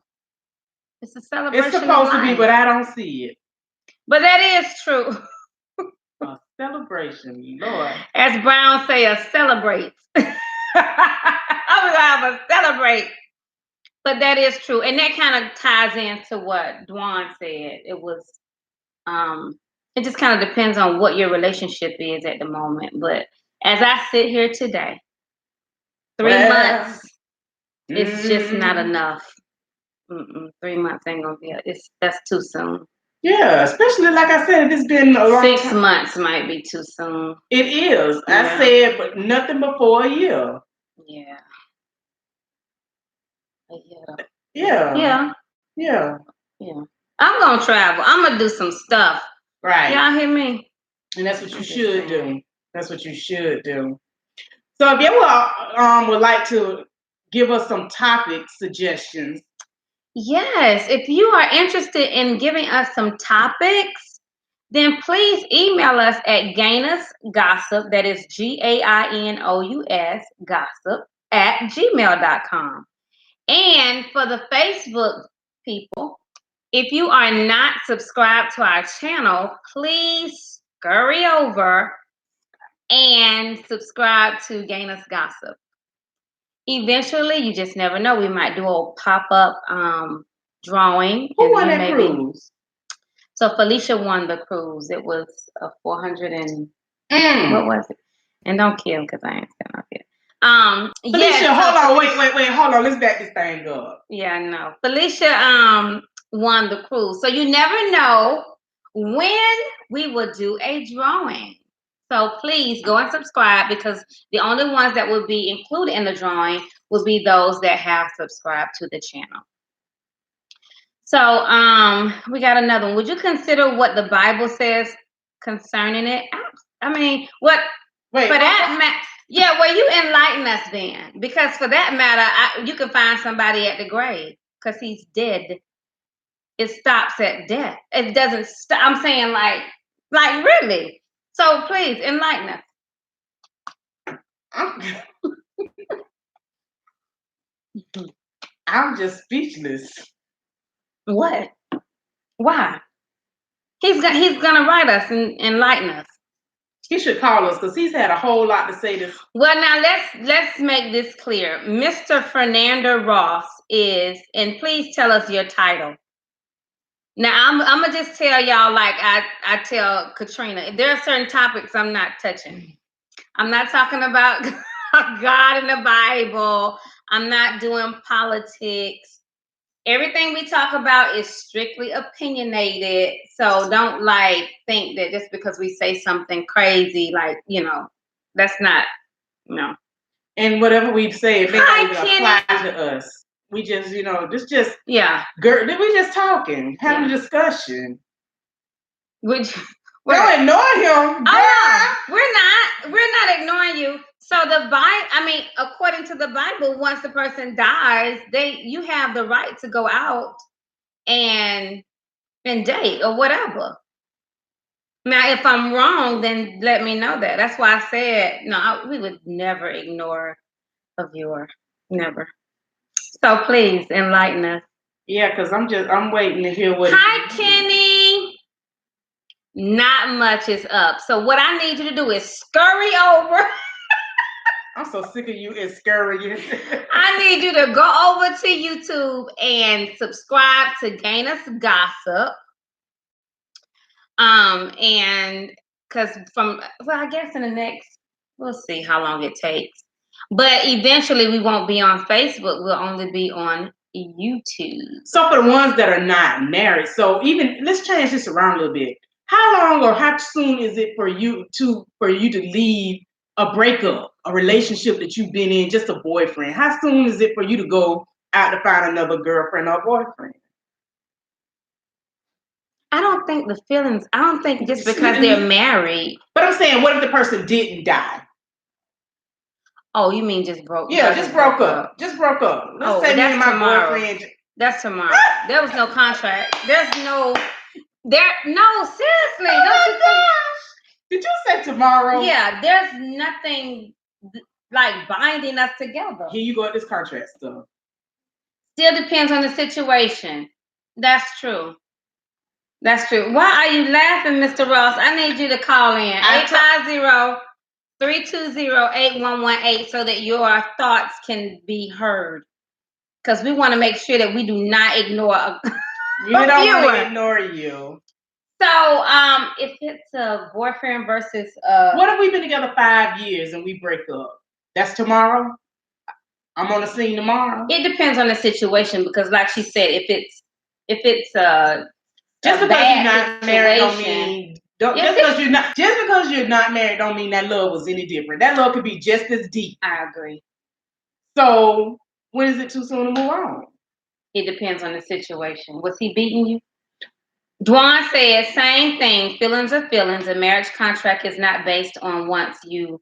It's a celebration. It's supposed to be, but I don't see it. But that is true. A celebration, Lord. As Brown say, a celebrate. I was have a celebrate. But that is true. And that kind of ties into what Dwan said. It was it just kind of depends on what your relationship is at the moment. But as I sit here today, 3 months, it's just not enough. 3 months ain't gonna be. That's too soon. Yeah, especially like I said, it's been a long 6 months might be too soon. It is. Yeah. I said, but nothing before a year. Yeah. Yeah. I'm gonna travel. I'm gonna do some stuff. Right. Y'all hear me? And that's what you should do. That's what you should do. So if you would like to give us some topic suggestions. Yes, if you are interested in giving us some topics, then please email us at GainusGossip, that is GAINOUS, gossip, @gmail.com. And for the Facebook people, if you are not subscribed to our channel, please scurry over and subscribe to Gainus Gossip. Eventually, you just never know. We might do a pop-up drawing. Who won that cruise? So Felicia won the cruise. It was a 400 and what was it? And don't kill because I ain't saying up here. Felicia, hold on, wait, hold on. Let's back this thing up. Yeah, I know. Felicia won the cruise. So you never know when we will do a drawing. So please go and subscribe because the only ones that will be included in the drawing will be those that have subscribed to the channel. So we got another one. Would you consider what the Bible says concerning it? I mean, what? Wait, for that matter. Yeah, well, you enlighten us then, because for that matter, you can find somebody at the grave because he's dead. It stops at death. It doesn't stop. I'm saying, like really. So please enlighten us. I'm just speechless. What? Why? He's gonna write us and enlighten us. He should call us because he's had a whole lot to say this. Well, now let's make this clear. Mr. Fernando Ross is, and please tell us your title. Now I'm gonna just tell y'all like I tell Katrina, there are certain topics I'm not touching. I'm not talking about God in the Bible. I'm not doing politics. Everything we talk about is strictly opinionated. So don't like think that just because we say something crazy, like, that's not, And whatever we say, it may Hi, not even Kenny. apply to us. We just, Yeah. we just talking, having a discussion. Which Don't ignore him. Oh, no, we're not ignoring you. So the Bible, according to the Bible, once the person dies, you have the right to go out and date or whatever. Now, if I'm wrong, then let me know that. That's why I said no. We would never ignore a viewer, never. So please enlighten us. Yeah, because I'm waiting to hear what. Hi, Kenny. Not much is up. So what I need you to do is scurry over. I'm so sick of you and scurrying. I need you to go over to YouTube and subscribe to Gainus Gossip. And because I guess in the next, we'll see how long it takes. But eventually we won't be on Facebook. We'll only be on YouTube. So for the ones that are not married, let's change this around a little bit. How long or how soon is it for you to leave a breakup, a relationship that you've been in, just a boyfriend? How soon is it for you to go out to find another girlfriend or boyfriend? I don't think just because they're married. But I'm saying, what if the person didn't die? Oh, you mean just broke? Yeah, just broke up. Just broke up. Let's say me and my boyfriend. That's tomorrow. There was no contract. No, seriously. Oh my gosh. Did you say tomorrow? Yeah, there's nothing like binding us together. Here you go with this contract stuff. Still depends on the situation. That's true. That's true. Why are you laughing, Mr. Ross? I need you to call in 850-320-8118 so that your thoughts can be heard. Because we want to make sure that we do not ignore we don't want to ignore you. So, if it's a boyfriend versus what if we've been together 5 years and we break up? That's tomorrow? I'm on the scene tomorrow? It depends on the situation because, like she said, if it's just because you're not married don't mean just because you're not married don't mean that love was any different. That love could be just as deep. I agree. So when is it too soon to move on? It depends on the situation. Was he beating you? Dwan says, same thing. Feelings are feelings. A marriage contract is not based on once you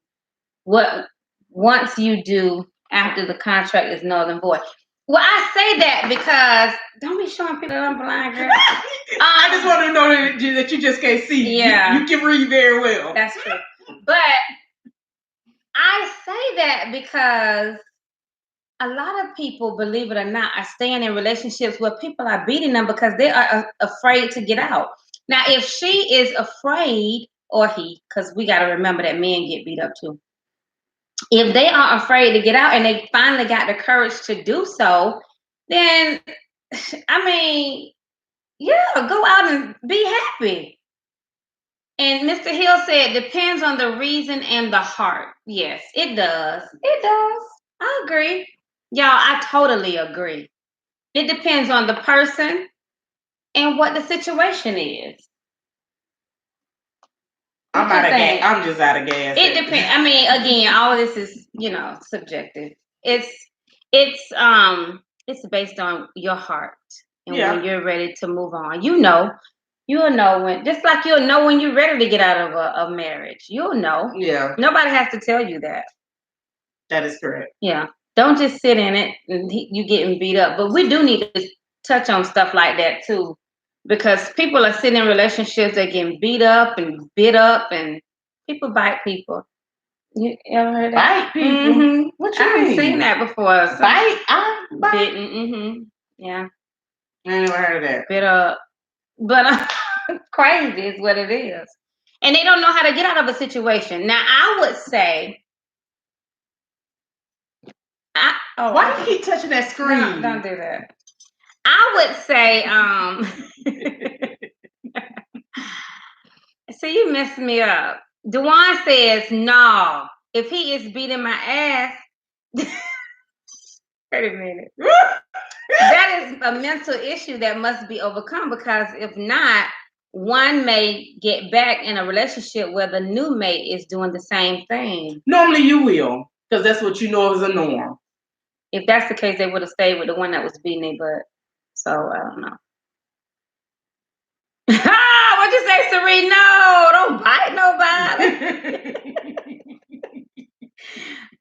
do after the contract is null and void. Well, I say that because don't be showing people that I'm blind, girl. I just want to know that you just can't see. Yeah. You can read very well. That's true. But I say that because a lot of people, believe it or not, are staying in relationships where people are beating them because they are afraid to get out. Now, if she is afraid, or he, because we got to remember that men get beat up too. If they are afraid to get out and they finally got the courage to do so, then, go out and be happy. And Mr. Hill said, depends on the reason and the heart. Yes, it does. It does. I agree. Y'all, I totally agree. It depends on the person and what the situation is. I'm just out of gas. It depends. Again, all of this is, subjective. It's based on your heart and when you're ready to move on. You'll know when, just like you'll know when you're ready to get out of a marriage. You'll know. Yeah. Nobody has to tell you that. That is correct. Yeah. Don't just sit in it and you getting beat up. But we do need to touch on stuff like that too. Because people are sitting in relationships that getting beat up and bit up and People bite people. You ever heard that? Bite people? Mm-hmm. What you I've mean? seen that before. So Bite? I bite? bitten. Mm-hmm. Yeah. I never heard of that. Bit up. But crazy is what it is. And they don't know how to get out of a situation. Now, I would say, Why do you keep touching that screen? No, don't do that. I would say, see, you messed me up. Dewan says, no, if he is beating my ass, wait a minute. That is a mental issue that must be overcome, because if not, one may get back in a relationship where the new mate is doing the same thing. Normally you will, because that's what you know is a norm. If that's the case, they would have stayed with the one that was beating their butt. So I don't know. What'd you say, Serene? No, don't bite nobody.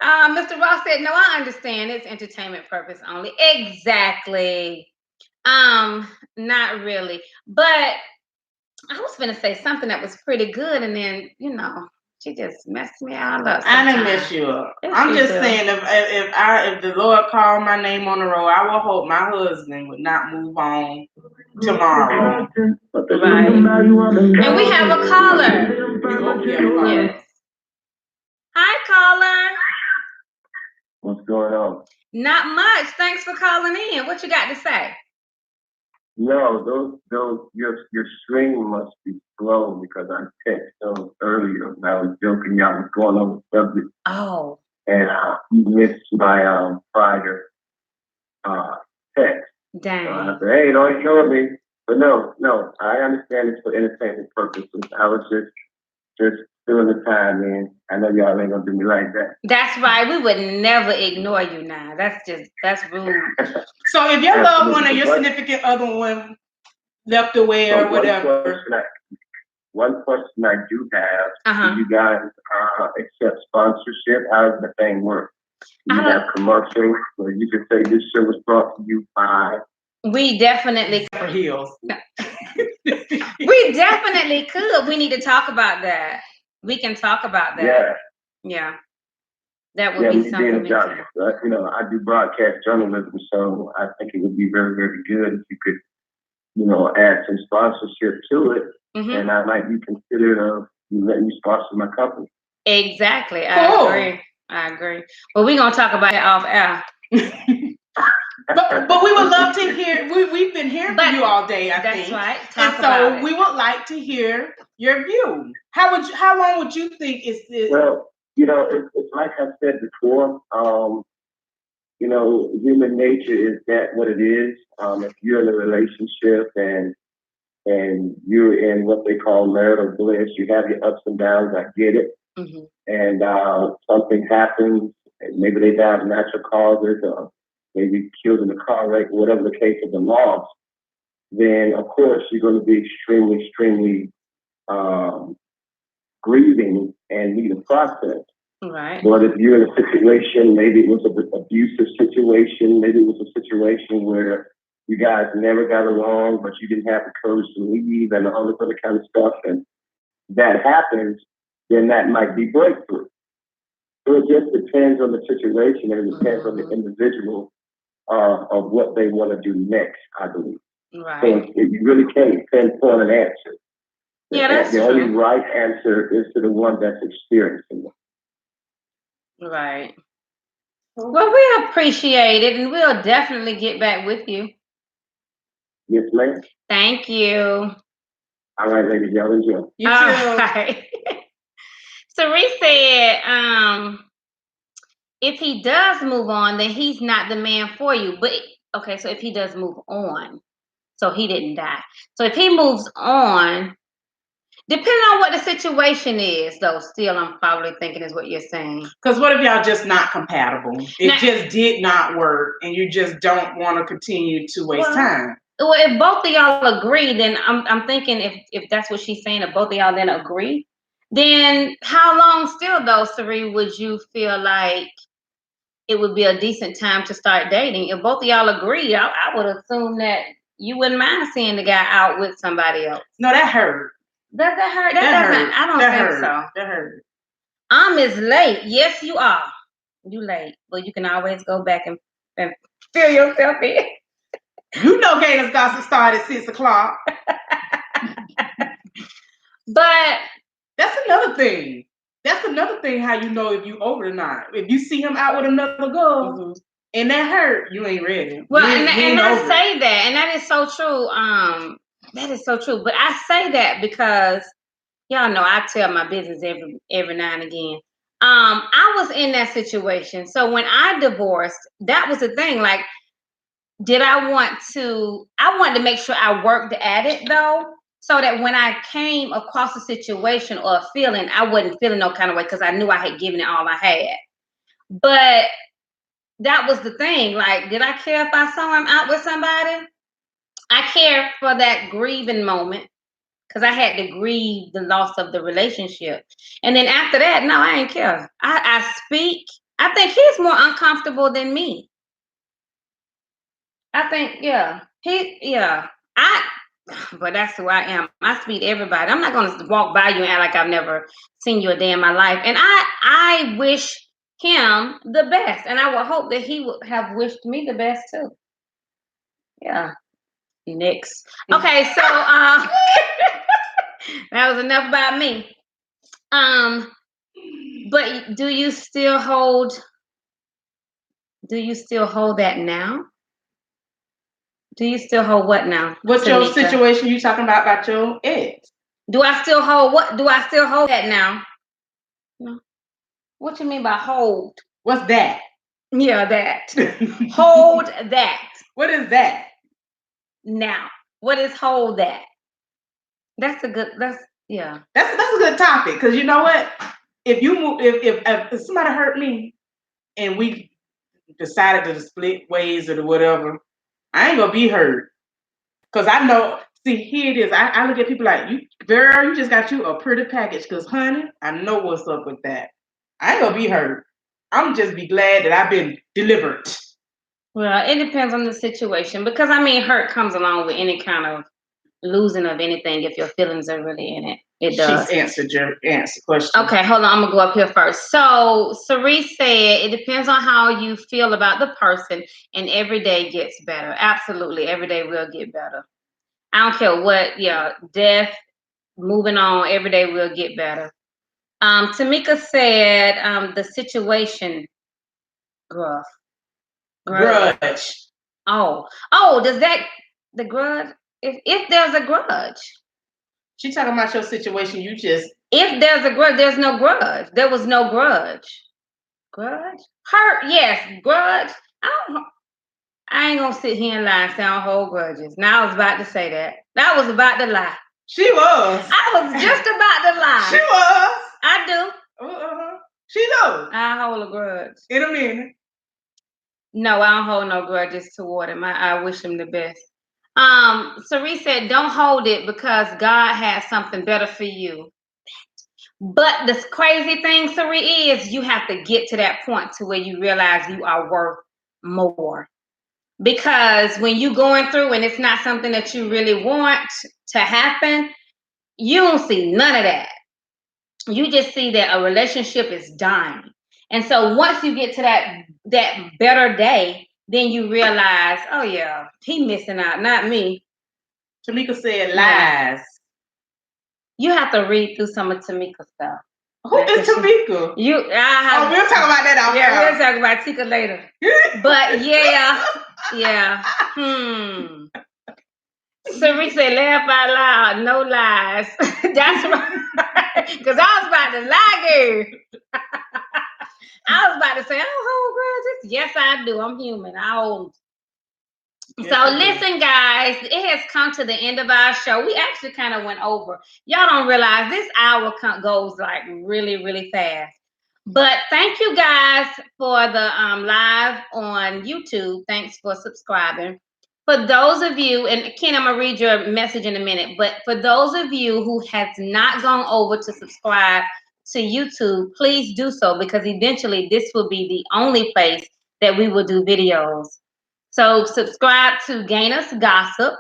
Mr. Ross said, no, I understand. It's entertainment purpose only. Exactly. Not really. But I was gonna say something that was pretty good, and then she just messed me all up. I didn't mess you up. Yes, I'm you just do. saying, if the Lord called my name on the road, I will hope my husband would not move on tomorrow. Right. And we have a caller. Yes. Hi, caller. What's going on? Not much. Thanks for calling in. What you got to say? No, your stream must be slow, because I texted those earlier and I was joking y'all was going on the subject. Oh. And you missed my prior text. Dang. So I said, hey, don't ignore me. But no, I understand it's for entertainment purposes. I was just doing the time, man. I know y'all ain't gonna do me like that. That's right. We would never ignore you now. That's rude. So if your loved one or your significant other one left away or whatever. One question I do have, do you guys accept sponsorship? How does the thing work? Do you have commercials where you can say this show was brought to you by? We definitely for heels. We definitely could. We need to talk about that. We can talk about that. Yeah. That would be something. I do broadcast journalism, so I think it would be very, very good if you could, add some sponsorship to it, and I might be considered letting you sponsor my company. Exactly. Cool. I agree. But we're gonna talk about it off air. But we would love to hear. We've been hearing from you all day. I think that's right. And so we would like to hear your view. How long would you think is this? Well, it's like I said before. Human nature is that what it is. If you're in a relationship and you're in what they call marital bliss, you have your ups and downs. I get it. Mm-hmm. And something happens. Maybe they die of natural causes, or maybe killed in a car wreck, whatever the case of the loss. Then of course you're going to be extremely, extremely grieving and need a process. Right. But if you're in a situation, maybe it was an abusive situation, maybe it was a situation where you guys never got along, but you didn't have the courage to leave and all this other kind of stuff, and that happens, then that might be breakthrough. So it just depends on the situation, and it depends on the individual of what they want to do next, I believe. Right. So you really can't pinpoint an answer. Yeah, that's the true. only right answer is to the one that's experiencing it. Right. Well, we appreciate it, and we'll definitely get back with you. Yes, ma'am. Thank you. All right, ladies, y'all enjoy. You too. All right. Cerise said, if he does move on, then he's not the man for you. But okay, so if he does move on, so he didn't die. So if he moves on, depending on what the situation is, though, still I'm probably thinking is what you're saying. Because what if y'all just not compatible? It just did not work, and you just don't want to continue to waste time. Well, if both of y'all agree, then I'm thinking if that's what she's saying, if both of y'all then agree, then how long still, though, Sari, would you feel like it would be a decent time to start dating? If both of y'all agree, I would assume that you wouldn't mind seeing the guy out with somebody else. No, that hurt. Does that hurt? That doesn't. hurt. I don't That think hurt. so. That hurt. Is late. Yes, you are. You late, but you can always go back and fill yourself in. You know, Gator's Gossip started at 6 o'clock. But that's another thing. That's another thing. How you know if you over or not? If you see him out with another girl and that hurt, you ain't ready. Well, and I say that, and that is so true. That is so true. But I say that because y'all know I tell my business every now and again. I was in that situation. So when I divorced, that was the thing. Like, I wanted to make sure I worked at it though, so that when I came across a situation or a feeling, I wasn't feeling no kind of way because I knew I had given it all I had. But that was the thing. Like, did I care if I saw him out with somebody? I cared for that grieving moment because I had to grieve the loss of the relationship. And then after that, no, I ain't care. I speak. I think he's more uncomfortable than me. I think, but that's who I am. I speak to everybody. I'm not going to walk by you and act like I've never seen you a day in my life. And I wish him the best. And I would hope that he would have wished me the best too. Yeah. Next. Okay, so that was enough about me. But do you still hold that now? Do you still hold what now? What's your situation you talking about your ex? Do I still hold what? Do I still hold that now? No. What you mean by hold? What's that? Yeah, that. Hold that. What is that? Now, what is hold that? That's a good topic, because you know what? If you move, if somebody hurt me and we decided to split ways or whatever, I ain't gonna be hurt. Because I know, see, here it is. I look at people like, girl, you just got you a pretty package. Because, honey, I know what's up with that. I ain't gonna be hurt. I'm just be glad that I've been delivered. Well, it depends on the situation. Because, I mean, hurt comes along with any kind of losing of anything if your feelings are really in it. It does. She's answered your question. Okay, hold on. I'm going to go up here first. So, Cerise said, it depends on how you feel about the person, and every day gets better. Absolutely. Every day will get better. I don't care what, death, moving on, every day will get better. Tamika said, the situation, grudge. Oh, does that, the grudge, if there's a grudge. She's talking about your situation. If there's a grudge, there's no grudge. There was no grudge. Grudge? Hurt, yes. Grudge. I ain't gonna sit here and lie and say I don't hold grudges. Now I was about to say that. I was about to lie. She was. I was just about to lie. She was. I do. She knows. I hold a grudge. In a minute. No, I don't hold no grudges toward him. I wish him the best. Cerise said, don't hold it because God has something better for you. But the crazy thing, Cerise, is you have to get to that point to where you realize you are worth more. Because when you're going through and it's not something that you really want to happen, you don't see none of that. You just see that a relationship is dying. And so once you get to that better day, then you realize, oh yeah, he missing out, not me. Tamika said lies. You have to read through some of Tamika's stuff. Who is Tamika? We'll talk about that. Yeah, we'll talk about Tika later. But yeah. Cerise said, laugh out loud, no lies. That's right. Because I was about to lie, girl. I was about to say, oh, girl, yes, I do. I'm human. I hold. So listen, guys, it has come to the end of our show. We actually kind of went over. Y'all don't realize this hour goes like really, really fast. But thank you guys for the live on YouTube. Thanks for subscribing. For those of you, and Ken, I'm going to read your message in a minute, but for those of you who has not gone over to subscribe to YouTube, please do so, because eventually this will be the only place that we will do videos. So subscribe to Gayness Gossip.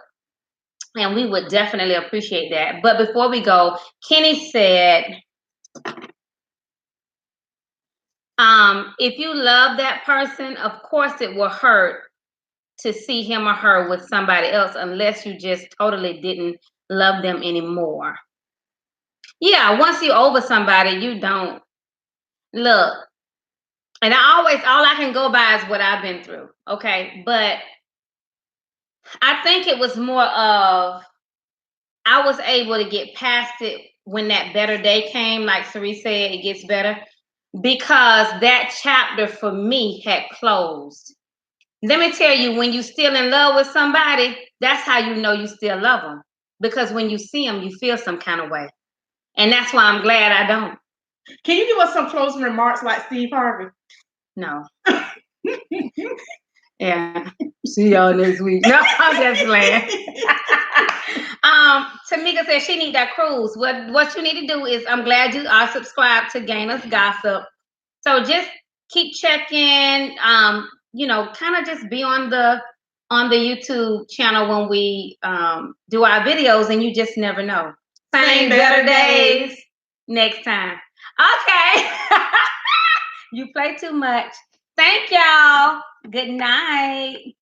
And we would definitely appreciate that. But before we go, Kenny said, if you love that person, of course it will hurt to see him or her with somebody else unless you just totally didn't love them anymore. Yeah, once you're over somebody, you don't look. And all I can go by is what I've been through. Okay. But I think it was more of, I was able to get past it when that better day came. Like Cerise said, it gets better because that chapter for me had closed. Let me tell you, when you're still in love with somebody, that's how you know you still love them. Because when you see them, you feel some kind of way. And that's why I'm glad I don't. Can you give us some closing remarks like Steve Harvey? No. Yeah. See y'all next week. No, I'm just playing. Tamika said she need that cruise. What you need to do is, I'm glad you are subscribed to Gainers Gossip. So just keep checking. Kind of just be on the YouTube channel when we do our videos, and you just never know. Same better days next time. Okay. You play too much. Thank y'all. Good night.